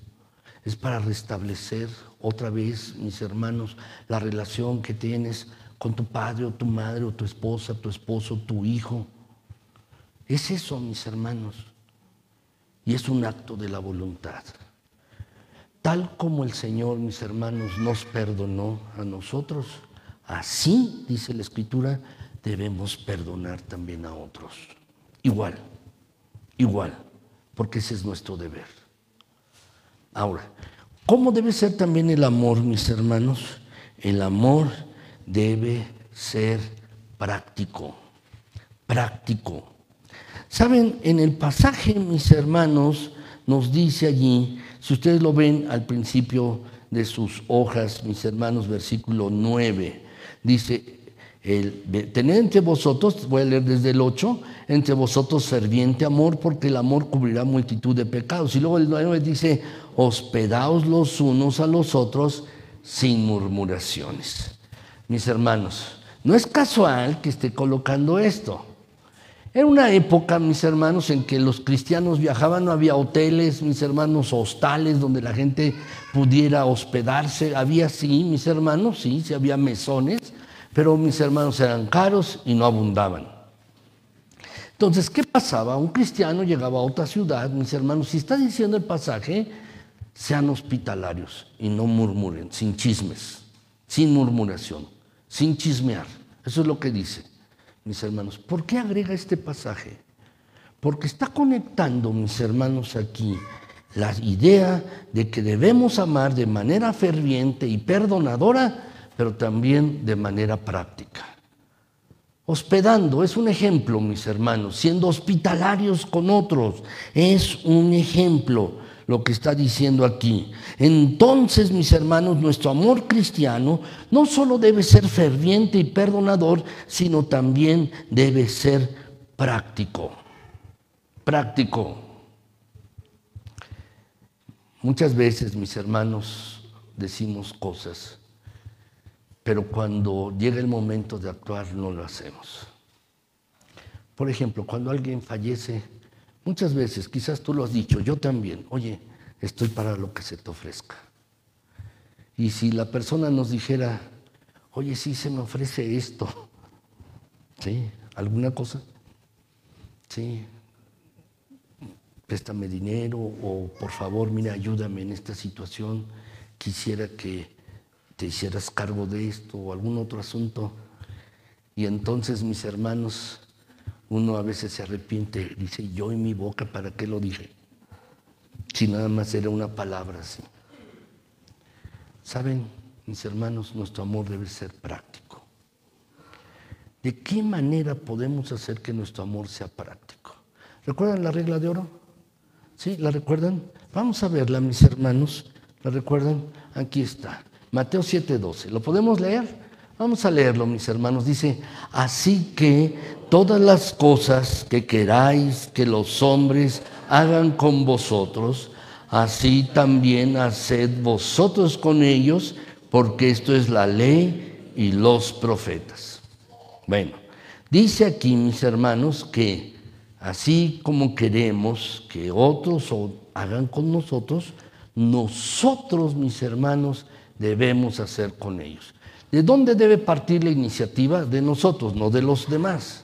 Es para restablecer otra vez, mis hermanos, la relación que tienes con tu padre o tu madre o tu esposa, tu esposo, tu hijo. Es eso, mis hermanos. Y es un acto de la voluntad. Tal como el Señor, mis hermanos, nos perdonó a nosotros, así, dice la Escritura, debemos perdonar también a otros. Igual, porque ese es nuestro deber. Ahora, ¿cómo debe ser también el amor, mis hermanos? El amor debe ser práctico. Saben, en el pasaje, mis hermanos, nos dice allí, si ustedes lo ven al principio de sus hojas, mis hermanos, versículo 9, dice, tened entre vosotros, voy a leer desde el 8, entre vosotros ferviente amor, porque el amor cubrirá multitud de pecados. Y luego el 9 dice, hospedaos los unos a los otros sin murmuraciones. Mis hermanos, no es casual que esté colocando esto. Era una época, mis hermanos, en que los cristianos viajaban, no había hoteles, mis hermanos, hostales donde la gente pudiera hospedarse. Había, sí, mis hermanos, sí había mesones, pero mis hermanos eran caros y no abundaban. Entonces, ¿qué pasaba? Un cristiano llegaba a otra ciudad, mis hermanos, si está diciendo el pasaje, sean hospitalarios y no murmuren, sin chismes, sin murmuración, sin chismear. Eso es lo que dice. Mis hermanos, ¿por qué agrega este pasaje? Porque está conectando, mis hermanos, aquí la idea de que debemos amar de manera ferviente y perdonadora, pero también de manera práctica. Hospedando es un ejemplo, mis hermanos, siendo hospitalarios con otros, es un ejemplo lo que está diciendo aquí. Entonces, mis hermanos, nuestro amor cristiano no solo debe ser ferviente y perdonador, sino también debe ser práctico. Muchas veces, mis hermanos, decimos cosas, pero cuando llega el momento de actuar no lo hacemos. Por ejemplo, cuando alguien fallece, muchas veces, quizás tú lo has dicho, yo también, oye, estoy para lo que se te ofrezca. Y si la persona nos dijera, oye, sí se me ofrece esto, ¿sí? ¿Alguna cosa? Sí, préstame dinero o por favor, mira, ayúdame en esta situación, quisiera que te hicieras cargo de esto o algún otro asunto. Y entonces, mis hermanos, uno a veces se arrepiente, dice, yo en mi boca, ¿para qué lo dije? Si nada más era una palabra así. ¿Saben, mis hermanos? Nuestro amor debe ser práctico. ¿De qué manera podemos hacer que nuestro amor sea práctico? ¿Recuerdan la regla de oro? ¿Sí? ¿La recuerdan? Vamos a verla, mis hermanos. ¿La recuerdan? Aquí está. Mateo 7:12. ¿Lo podemos leer? Vamos a leerlo, mis hermanos. Dice, así que todas las cosas que queráis que los hombres hagan con vosotros, así también haced vosotros con ellos, porque esto es la ley y los profetas. Bueno, dice aquí, mis hermanos, que así como queremos que otros hagan con nosotros, nosotros, mis hermanos, debemos hacer con ellos. ¿De dónde debe partir la iniciativa? De nosotros, no de los demás.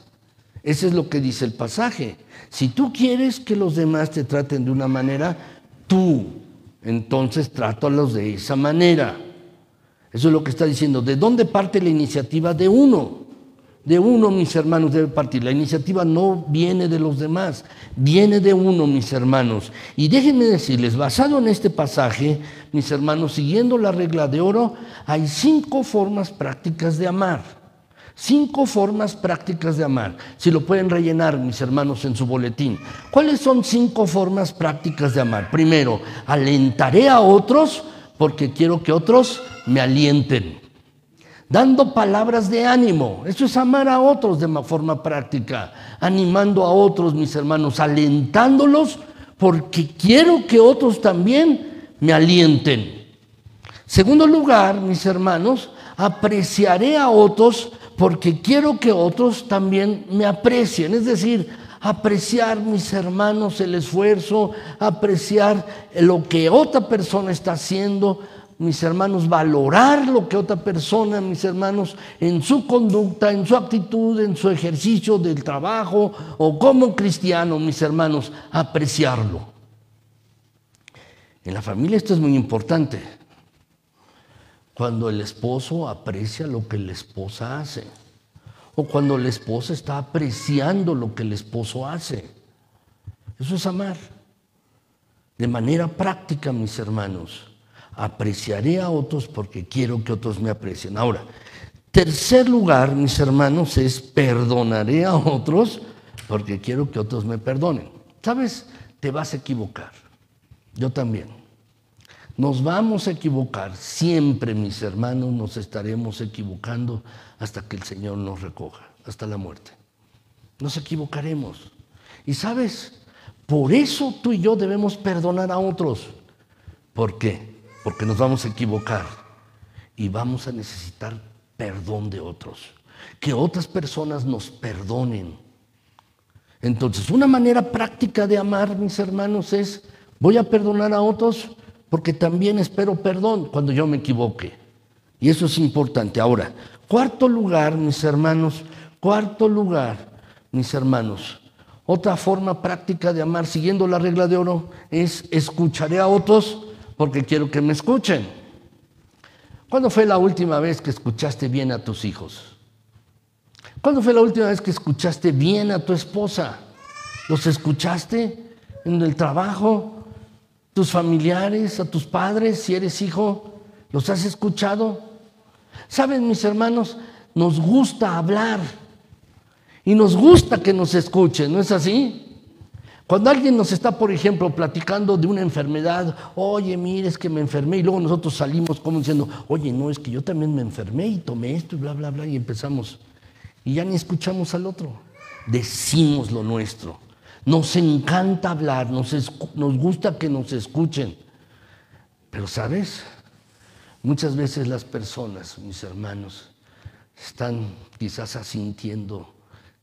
Eso es lo que dice el pasaje. Si tú quieres que los demás te traten de una manera, tú, entonces trátalos de esa manera. Eso es lo que está diciendo. ¿De dónde parte la iniciativa? De uno. De uno, mis hermanos, debe partir. La iniciativa no viene de los demás, viene de uno, mis hermanos. Y déjenme decirles, basado en este pasaje, mis hermanos, siguiendo la regla de oro, hay 5 formas prácticas de amar. 5 formas prácticas de amar. Si lo pueden rellenar, mis hermanos, en su boletín. ¿Cuáles son 5 formas prácticas de amar? Primero, alentaré a otros porque quiero que otros me alienten. Dando palabras de ánimo, eso es amar a otros de forma práctica, animando a otros, mis hermanos, alentándolos porque quiero que otros también me alienten. Segundo lugar, mis hermanos, apreciaré a otros porque quiero que otros también me aprecien, es decir, apreciar, mis hermanos, el esfuerzo, apreciar lo que otra persona está haciendo, mis hermanos, valorar lo que otra persona, mis hermanos, en su conducta, en su actitud, en su ejercicio del trabajo o como cristiano, mis hermanos, apreciarlo. En la familia esto es muy importante. Cuando el esposo aprecia lo que la esposa hace, o cuando la esposa está apreciando lo que el esposo hace. Eso es amar. De manera práctica, mis hermanos, apreciaré a otros porque quiero que otros me aprecien. Ahora, tercer lugar, mis hermanos, es perdonaré a otros porque quiero que otros me perdonen. ¿Sabes? Te vas a equivocar. Yo también. Nos vamos a equivocar. Siempre, mis hermanos, nos estaremos equivocando hasta que el Señor nos recoja, hasta la muerte. Nos equivocaremos. Y ¿sabes? Por eso tú y yo debemos perdonar a otros. ¿Por qué? Porque nos vamos a equivocar y vamos a necesitar perdón de otros. Que otras personas nos perdonen. Entonces, una manera práctica de amar, mis hermanos, es voy a perdonar a otros porque también espero perdón cuando yo me equivoque. Y eso es importante. Ahora, cuarto lugar, mis hermanos, otra forma práctica de amar, siguiendo la regla de oro, es escucharé a otros porque quiero que me escuchen. ¿Cuándo fue la última vez que escuchaste bien a tus hijos? ¿Cuándo fue la última vez que escuchaste bien a tu esposa? ¿Los escuchaste en el trabajo? ¿Tus familiares, a tus padres, si eres hijo? ¿Los has escuchado? ¿Saben, mis hermanos? Nos gusta hablar y nos gusta que nos escuchen, ¿no es así? Cuando alguien nos está, por ejemplo, platicando de una enfermedad, oye, mire, es que me enfermé, y luego nosotros salimos como diciendo, oye, no, es que yo también me enfermé y tomé esto y bla, bla, bla, y empezamos. Y ya ni escuchamos al otro. Decimos lo nuestro. Nos encanta hablar, nos gusta que nos escuchen. Pero, ¿sabes? Muchas veces las personas, mis hermanos, están quizás asintiendo,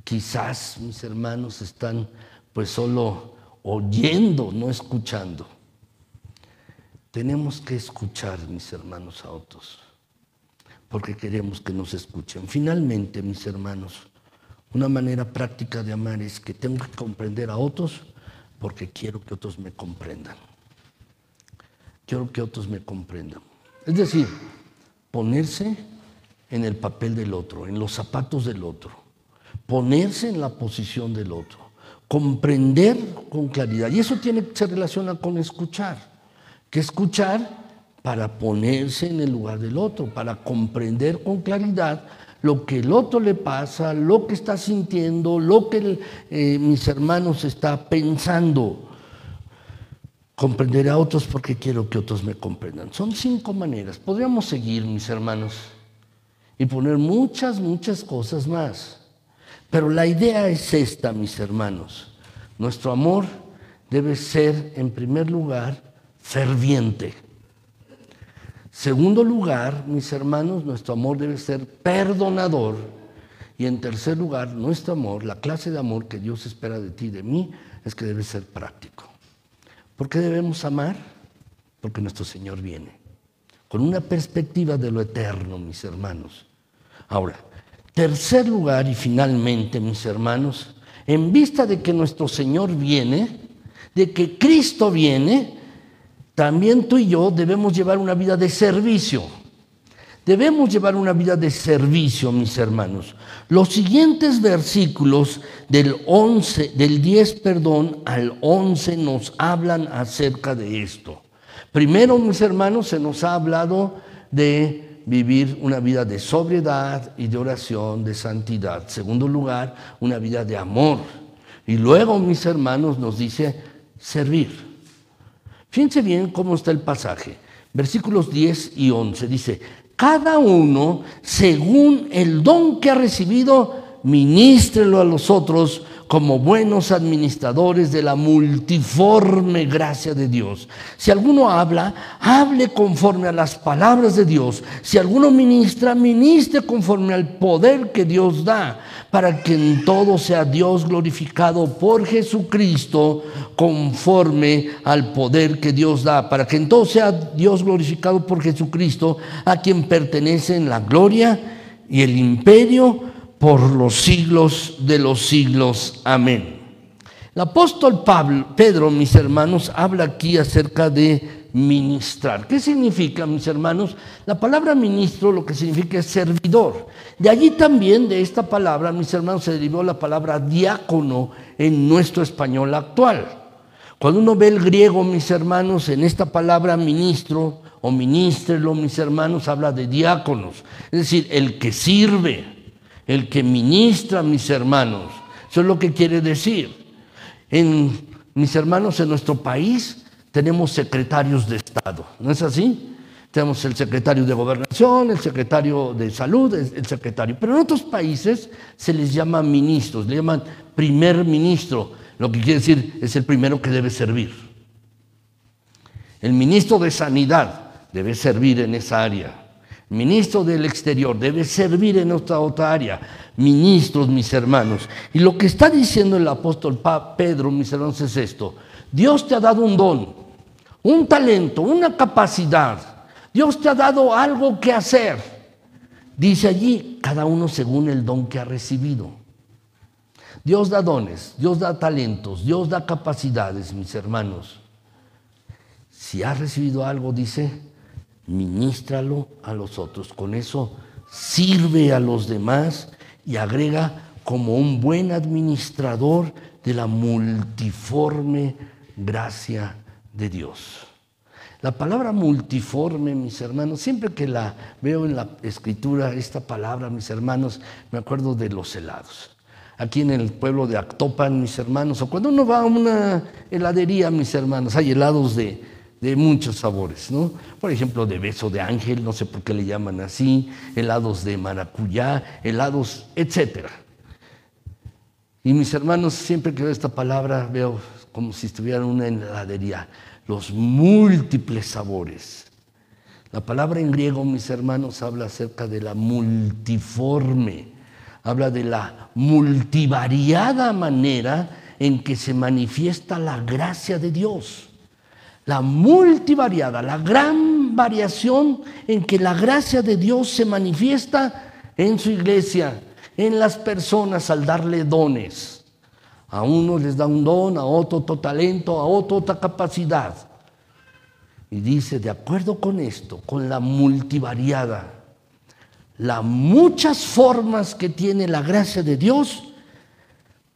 quizás, mis hermanos, están pues solo oyendo, no escuchando. Tenemos que escuchar, mis hermanos, a otros, porque queremos que nos escuchen. Finalmente, mis hermanos, una manera práctica de amar es que tengo que comprender a otros porque quiero que otros me comprendan. Quiero que otros me comprendan. Es decir, ponerse en el papel del otro, en los zapatos del otro, ponerse en la posición del otro, comprender con claridad. Y eso se relaciona con escuchar. Que escuchar para ponerse en el lugar del otro, para comprender con claridad lo que el otro le pasa, lo que está sintiendo, lo que mis hermanos está pensando. Comprenderé a otros porque quiero que otros me comprendan. Son 5 maneras. Podríamos seguir, mis hermanos, y poner muchas cosas más. Pero la idea es esta, mis hermanos. Nuestro amor debe ser, en primer lugar, ferviente. Segundo lugar, mis hermanos, nuestro amor debe ser perdonador. Y en tercer lugar, nuestro amor, la clase de amor que Dios espera de ti y de mí, es que debe ser práctico. ¿Por qué debemos amar? Porque nuestro Señor viene, con una perspectiva de lo eterno, mis hermanos. Ahora, tercer lugar y finalmente, mis hermanos, en vista de que nuestro Señor viene, de que Cristo viene, también tú y yo debemos llevar una vida de servicio. Debemos llevar una vida de servicio, mis hermanos. Los siguientes versículos del 10 al 11 nos hablan acerca de esto. Primero, mis hermanos, se nos ha hablado de vivir una vida de sobriedad y de oración, de santidad. Segundo lugar, una vida de amor. Y luego, mis hermanos, nos dice servir. Fíjense bien cómo está el pasaje. Versículos 10 y 11 dice: cada uno, según el don que ha recibido, ministrelo a los otros como buenos administradores de la multiforme gracia de Dios. Si alguno habla, hable conforme a las palabras de Dios. Si alguno ministra, ministre conforme al poder que Dios da, para que en todo sea Dios glorificado por Jesucristo, conforme al poder que Dios da. Para que en todo sea Dios glorificado por Jesucristo, a quien pertenecen la gloria y el imperio por los siglos de los siglos. Amén. El apóstol Pedro, mis hermanos, habla aquí acerca de ministrar. ¿Qué significa, mis hermanos? La palabra ministro lo que significa es servidor. De allí también, de esta palabra, mis hermanos, se derivó la palabra diácono en nuestro español actual. Cuando uno ve el griego, mis hermanos, en esta palabra ministro o ministrelo, mis hermanos, habla de diáconos. Es decir, el que sirve, el que ministra, mis hermanos. Eso es lo que quiere decir. Mis hermanos, en nuestro país tenemos secretarios de Estado, ¿no es así? Tenemos el secretario de Gobernación, el secretario de Salud, el secretario. Pero en otros países se les llama ministros, le llaman primer ministro, lo que quiere decir es el primero que debe servir. El ministro de Sanidad debe servir en esa área. El ministro del Exterior debe servir en otra área. Ministros, mis hermanos. Y lo que está diciendo el apóstol Pedro, mis hermanos, es esto. Dios te ha dado un don, un talento, una capacidad. Dios te ha dado algo que hacer. Dice allí, cada uno según el don que ha recibido. Dios da dones, Dios da talentos, Dios da capacidades, mis hermanos. Si has recibido algo, dice, ministralo a los otros. Con eso sirve a los demás y agrega como un buen administrador de la multiforme gracia de Dios. La palabra multiforme, mis hermanos, siempre que la veo en la escritura, esta palabra, mis hermanos, me acuerdo de los helados. Aquí en el pueblo de Actopan, mis hermanos, o cuando uno va a una heladería, mis hermanos, hay helados de muchos sabores, ¿no? Por ejemplo, de beso de ángel, no sé por qué le llaman así, helados de maracuyá, helados, etcétera. Y mis hermanos, siempre que veo esta palabra, veo como si estuviera en una heladería, los múltiples sabores. La palabra en griego, mis hermanos, habla acerca de la multiforme, habla de la multivariada manera en que se manifiesta la gracia de Dios. La multivariada, la gran variación en que la gracia de Dios se manifiesta en su iglesia, en las personas al darle dones. A unos les da un don, a otro otro talento, a otro otra capacidad. Y dice, de acuerdo con esto, con la multivariada, las muchas formas que tiene la gracia de Dios,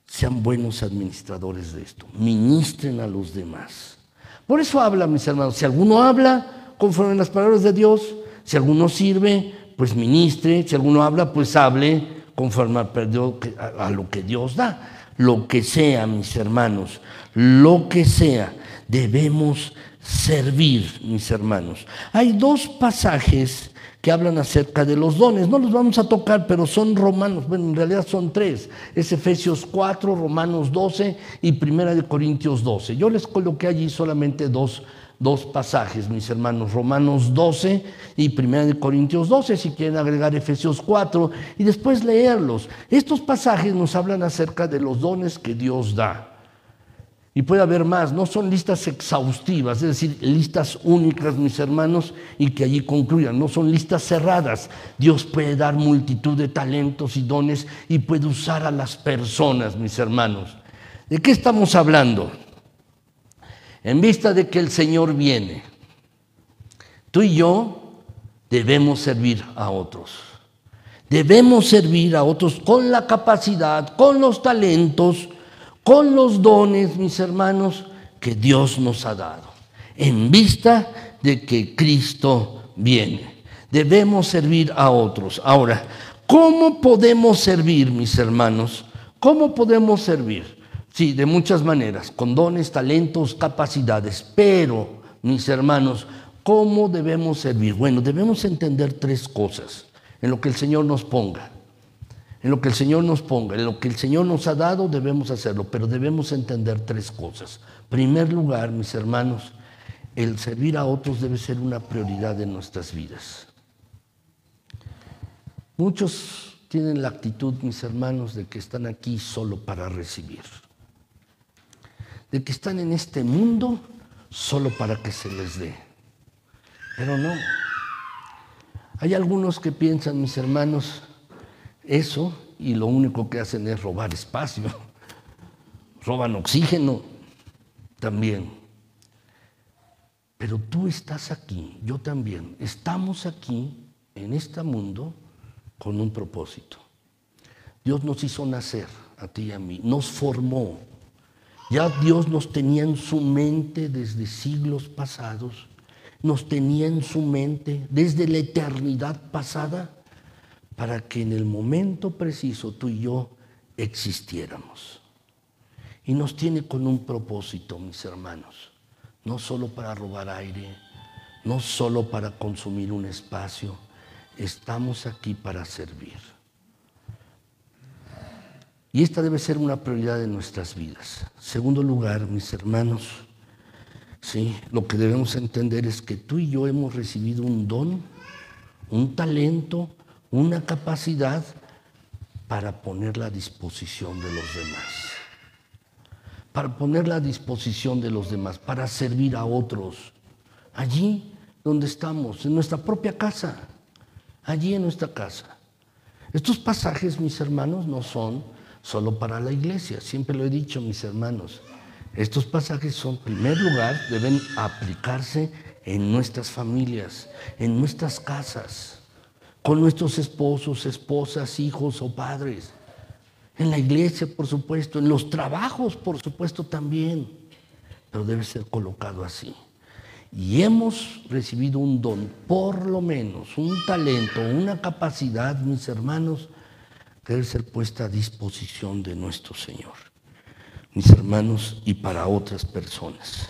sean buenos administradores de esto, ministren a los demás. Por eso habla, mis hermanos, si alguno habla conforme a las palabras de Dios, si alguno sirve, pues ministre, si alguno habla, pues hable conforme a lo que Dios da. Lo que sea, mis hermanos, lo que sea, debemos servir, mis hermanos. Hay dos pasajes que hablan acerca de los dones, no los vamos a tocar, pero son romanos, bueno, en realidad son tres, es Efesios 4, Romanos 12 y 1 Corintios 12. Yo les coloqué allí solamente dos pasajes, mis hermanos, Romanos 12 y 1 Corintios 12, si quieren agregar Efesios 4 y después leerlos. Estos pasajes nos hablan acerca de los dones que Dios da. Y puede haber más, no son listas exhaustivas, es decir, listas únicas, mis hermanos, y que allí concluyan, no son listas cerradas. Dios puede dar multitud de talentos y dones y puede usar a las personas, mis hermanos. ¿De qué estamos hablando? En vista de que el Señor viene, tú y yo debemos servir a otros. Debemos servir a otros con la capacidad, con los talentos, con los dones, mis hermanos, que Dios nos ha dado. En vista de que Cristo viene, debemos servir a otros. Ahora, ¿cómo podemos servir, mis hermanos? ¿Cómo podemos servir? Sí, de muchas maneras, con dones, talentos, capacidades. Pero, mis hermanos, ¿cómo debemos servir? Bueno, debemos entender tres cosas en lo que el Señor nos ponga. En lo que el Señor nos ponga, en lo que el Señor nos ha dado, debemos hacerlo, pero debemos entender tres cosas. En primer lugar, mis hermanos, el servir a otros debe ser una prioridad en nuestras vidas. Muchos tienen la actitud, mis hermanos, de que están aquí solo para recibir. De que están en este mundo solo para que se les dé. Pero no. Hay algunos que piensan, mis hermanos, eso, y lo único que hacen es robar espacio, roban oxígeno también. Pero tú estás aquí, yo también. Estamos aquí en este mundo con un propósito. Dios nos hizo nacer, a ti y a mí, nos formó. Ya Dios nos tenía en su mente desde siglos pasados, nos tenía en su mente desde la eternidad pasada, para que en el momento preciso tú y yo existiéramos. Y nos tiene con un propósito, mis hermanos, no solo para robar aire, no solo para consumir un espacio, estamos aquí para servir. Y esta debe ser una prioridad de nuestras vidas. Segundo lugar, mis hermanos, ¿sí? Lo que debemos entender es que tú y yo hemos recibido un don, un talento, una capacidad para ponerla a disposición de los demás. Para ponerla a disposición de los demás, para servir a otros. Allí donde estamos, en nuestra propia casa, allí en nuestra casa. Estos pasajes, mis hermanos, no son solo para la iglesia, siempre lo he dicho, mis hermanos. Estos pasajes son, en primer lugar, deben aplicarse en nuestras familias, en nuestras casas, con nuestros esposos, esposas, hijos o padres. En la iglesia, por supuesto, en los trabajos, por supuesto, también. Pero debe ser colocado así. Y hemos recibido un don, por lo menos, un talento, una capacidad, mis hermanos, que debe ser puesta a disposición de nuestro Señor, mis hermanos, y para otras personas.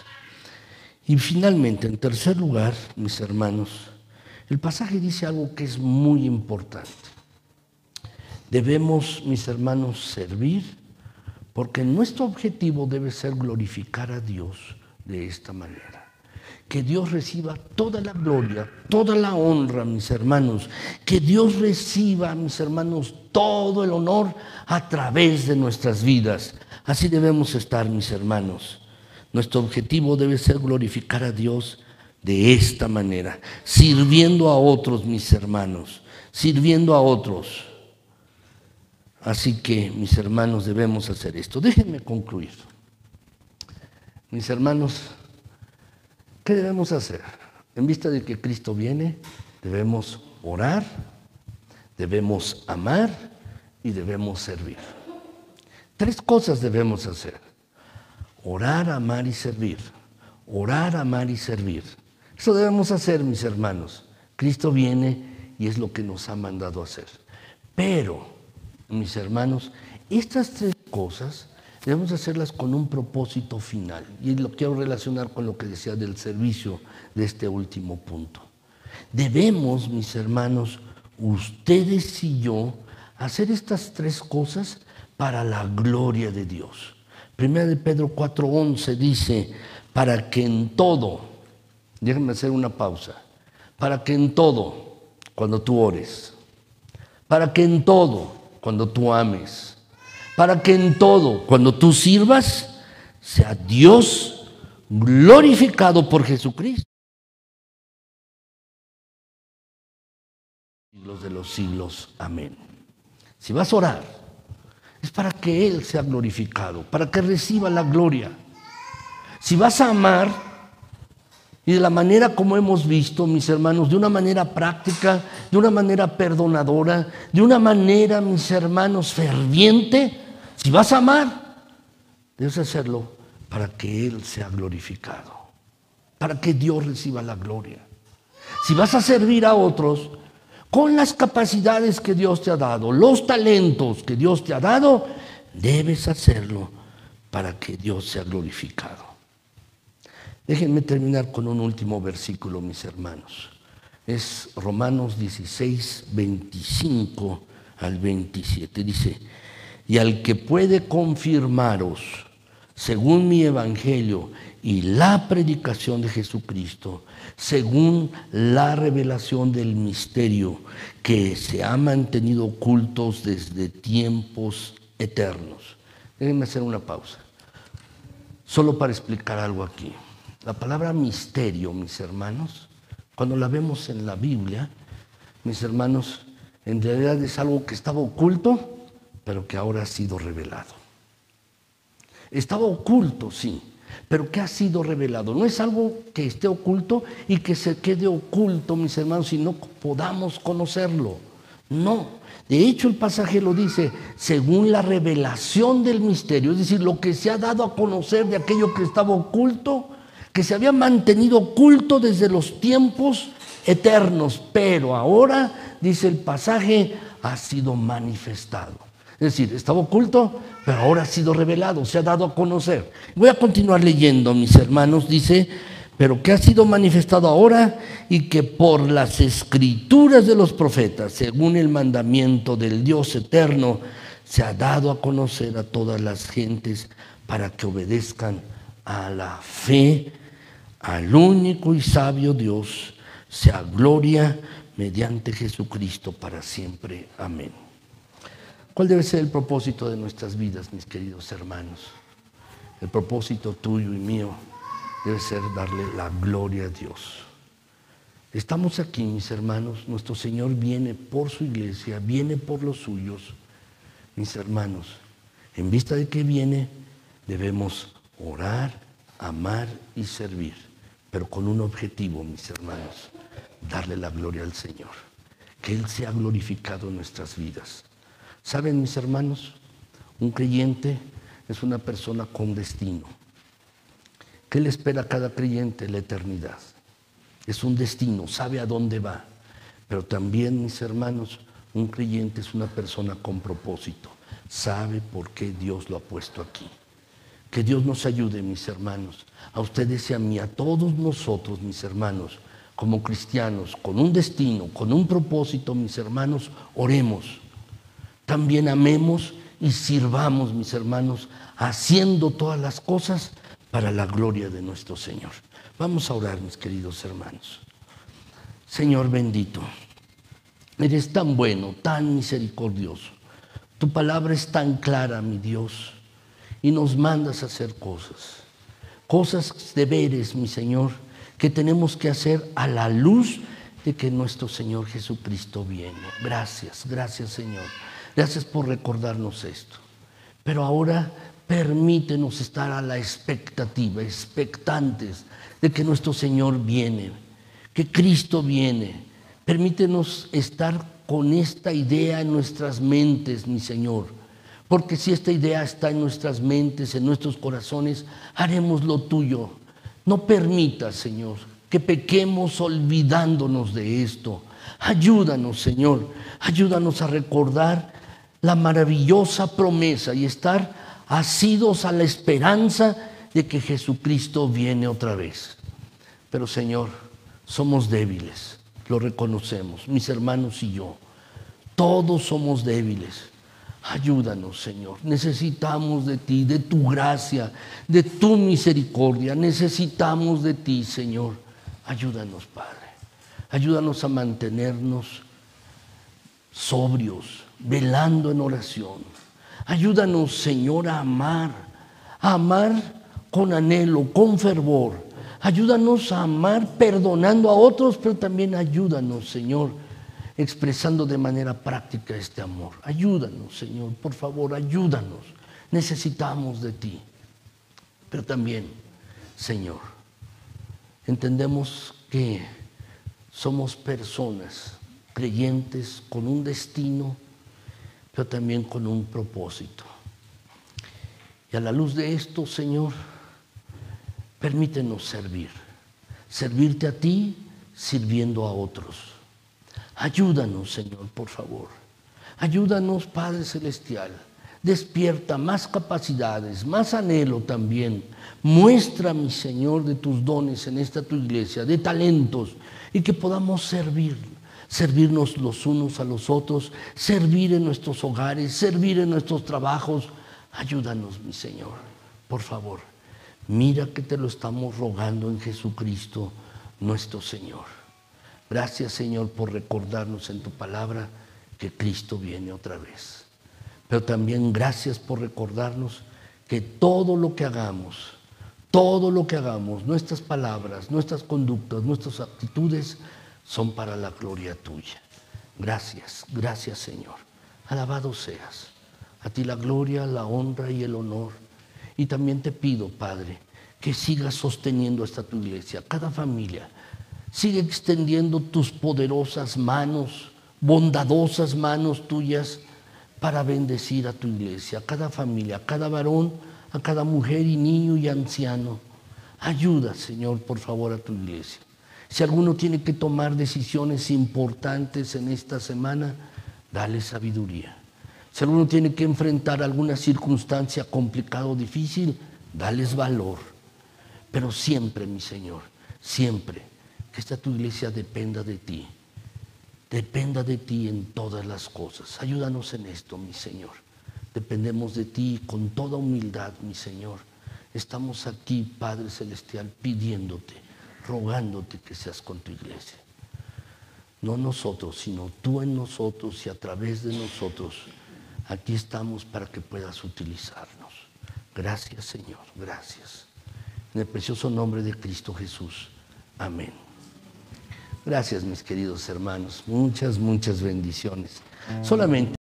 Y finalmente, en tercer lugar, mis hermanos, el pasaje dice algo que es muy importante. Debemos, mis hermanos, servir, porque nuestro objetivo debe ser glorificar a Dios de esta manera. Que Dios reciba toda la gloria, toda la honra, mis hermanos. Que Dios reciba, mis hermanos, todo el honor a través de nuestras vidas. Así debemos estar, mis hermanos. Nuestro objetivo debe ser glorificar a Dios de esta manera, sirviendo a otros, mis hermanos, sirviendo a otros. Así que, mis hermanos, debemos hacer esto. Déjenme concluir. Mis hermanos, ¿qué debemos hacer? En vista de que Cristo viene, debemos orar, debemos amar y debemos servir. 3 cosas debemos hacer: orar, amar y servir. Orar, amar y servir. Eso debemos hacer, mis hermanos. Cristo viene y es lo que nos ha mandado hacer. Pero, mis hermanos, estas 3 cosas debemos hacerlas con un propósito final. Y lo quiero relacionar con lo que decía del servicio de este último punto. Debemos, mis hermanos, ustedes y yo, hacer estas 3 cosas para la gloria de Dios. Primera de Pedro 4:11 dice, para que en todo, déjenme hacer una pausa, para que en todo, cuando tú ores, para que en todo, cuando tú ames, para que en todo, cuando tú sirvas, sea Dios glorificado por Jesucristo. Siglos de los siglos. Amén. Si vas a orar, es para que Él sea glorificado, para que reciba la gloria. Si vas a amar, y de la manera como hemos visto, mis hermanos, de una manera práctica, de una manera perdonadora, de una manera, mis hermanos, ferviente, si vas a amar, debes hacerlo para que Él sea glorificado, para que Dios reciba la gloria. Si vas a servir a otros, con las capacidades que Dios te ha dado, los talentos que Dios te ha dado, debes hacerlo para que Dios sea glorificado. Déjenme terminar con un último versículo, mis hermanos. Es Romanos 16, 25 al 27. Dice, y al que puede confirmaros, según mi evangelio y la predicación de Jesucristo, según la revelación del misterio que se ha mantenido ocultos desde tiempos eternos. Déjenme hacer una pausa, solo para explicar algo aquí. La palabra misterio, mis hermanos, cuando la vemos en la Biblia, mis hermanos, en realidad es algo que estaba oculto, pero que ahora ha sido revelado. Estaba oculto, sí, pero que ha sido revelado. No es algo que esté oculto y que se quede oculto, mis hermanos, sino que podamos conocerlo. No. De hecho, el pasaje lo dice, según la revelación del misterio, es decir, lo que se ha dado a conocer de aquello que estaba oculto, que se había mantenido oculto desde los tiempos eternos, pero ahora, dice el pasaje, ha sido manifestado. Es decir, estaba oculto, pero ahora ha sido revelado, se ha dado a conocer. Voy a continuar leyendo, mis hermanos, dice, pero que ha sido manifestado ahora y que por las escrituras de los profetas, según el mandamiento del Dios eterno, se ha dado a conocer a todas las gentes para que obedezcan a la fe, al único y sabio Dios, sea gloria mediante Jesucristo para siempre. Amén. ¿Cuál debe ser el propósito de nuestras vidas, mis queridos hermanos? El propósito tuyo y mío debe ser darle la gloria a Dios. Estamos aquí, mis hermanos, nuestro Señor viene por su iglesia, viene por los suyos. Mis hermanos, en vista de que viene, debemos orar, amar y servir, pero con un objetivo, mis hermanos, darle la gloria al Señor, que Él sea glorificado en nuestras vidas. ¿Saben, mis hermanos? Un creyente es una persona con destino. ¿Qué le espera a cada creyente? La eternidad. Es un destino, sabe a dónde va. Pero también, mis hermanos, un creyente es una persona con propósito. Sabe por qué Dios lo ha puesto aquí. Que Dios nos ayude, mis hermanos, a ustedes y a mí, a todos nosotros, mis hermanos, como cristianos, con un destino, con un propósito, mis hermanos, oremos. También amemos y sirvamos, mis hermanos, haciendo todas las cosas para la gloria de nuestro Señor. Vamos a orar, mis queridos hermanos. Señor bendito, eres tan bueno, tan misericordioso. Tu palabra es tan clara, mi Dios, y nos mandas a hacer cosas, deberes, mi Señor, que tenemos que hacer a la luz de que nuestro Señor Jesucristo viene. Gracias, gracias, Señor. Gracias por recordarnos esto. Pero ahora permítenos estar a la expectativa, expectantes de que nuestro Señor viene, que Cristo viene. Permítenos estar con esta idea en nuestras mentes, mi Señor. Porque si esta idea está en nuestras mentes, en nuestros corazones, haremos lo tuyo. No permitas, Señor, que pequemos olvidándonos de esto. Ayúdanos, Señor, ayúdanos a recordar la maravillosa promesa y estar asidos a la esperanza de que Jesucristo viene otra vez. Pero, Señor, somos débiles, lo reconocemos, mis hermanos y yo. Todos somos débiles. Ayúdanos, Señor. Necesitamos de ti, de tu gracia, de tu misericordia. Necesitamos de ti, Señor. Ayúdanos, Padre. Ayúdanos a mantenernos sobrios, velando en oración. Ayúdanos, Señor, a amar con anhelo, con fervor. Ayúdanos a amar perdonando a otros, pero también ayúdanos, Señor, expresando de manera práctica este amor. Ayúdanos, Señor, por favor, ayúdanos. Necesitamos de ti. Pero también, Señor, entendemos que somos personas creyentes con un destino, pero también con un propósito. Y a la luz de esto, Señor, permítenos servirte a ti, sirviendo a otros. Ayúdanos, Señor, por favor. Ayúdanos, Padre Celestial. Despierta más capacidades, más anhelo también. Muestra, mi Señor, de tus dones en esta tu iglesia, de talentos, y que podamos servirnos los unos a los otros, servir en nuestros hogares, servir en nuestros trabajos. Ayúdanos, mi Señor, por favor. Mira que te lo estamos rogando en Jesucristo, nuestro Señor. Gracias, Señor, por recordarnos en tu palabra que Cristo viene otra vez. Pero también gracias por recordarnos que todo lo que hagamos, nuestras palabras, nuestras conductas, nuestras actitudes, son para la gloria tuya. Gracias, gracias, Señor. Alabado seas. A ti la gloria, la honra y el honor. Y también te pido, Padre, que sigas sosteniendo esta tu iglesia, cada familia. Sigue extendiendo tus poderosas manos, bondadosas manos tuyas, para bendecir a tu iglesia, a cada familia, a cada varón, a cada mujer y niño y anciano. Ayuda, Señor, por favor, a tu iglesia. Si alguno tiene que tomar decisiones importantes en esta semana, dale sabiduría. Si alguno tiene que enfrentar alguna circunstancia complicada o difícil, dales valor. Pero siempre, mi Señor, siempre, que esta tu iglesia dependa de ti. Dependa de ti en todas las cosas. Ayúdanos en esto, mi Señor. Dependemos de ti con toda humildad, mi Señor. Estamos aquí, Padre Celestial, pidiéndote, rogándote que seas con tu iglesia. No nosotros, sino tú en nosotros y a través de nosotros. Aquí estamos para que puedas utilizarnos. Gracias, Señor, gracias. En el precioso nombre de Cristo Jesús. Amén. Gracias, mis queridos hermanos. Muchas, muchas bendiciones. Solamente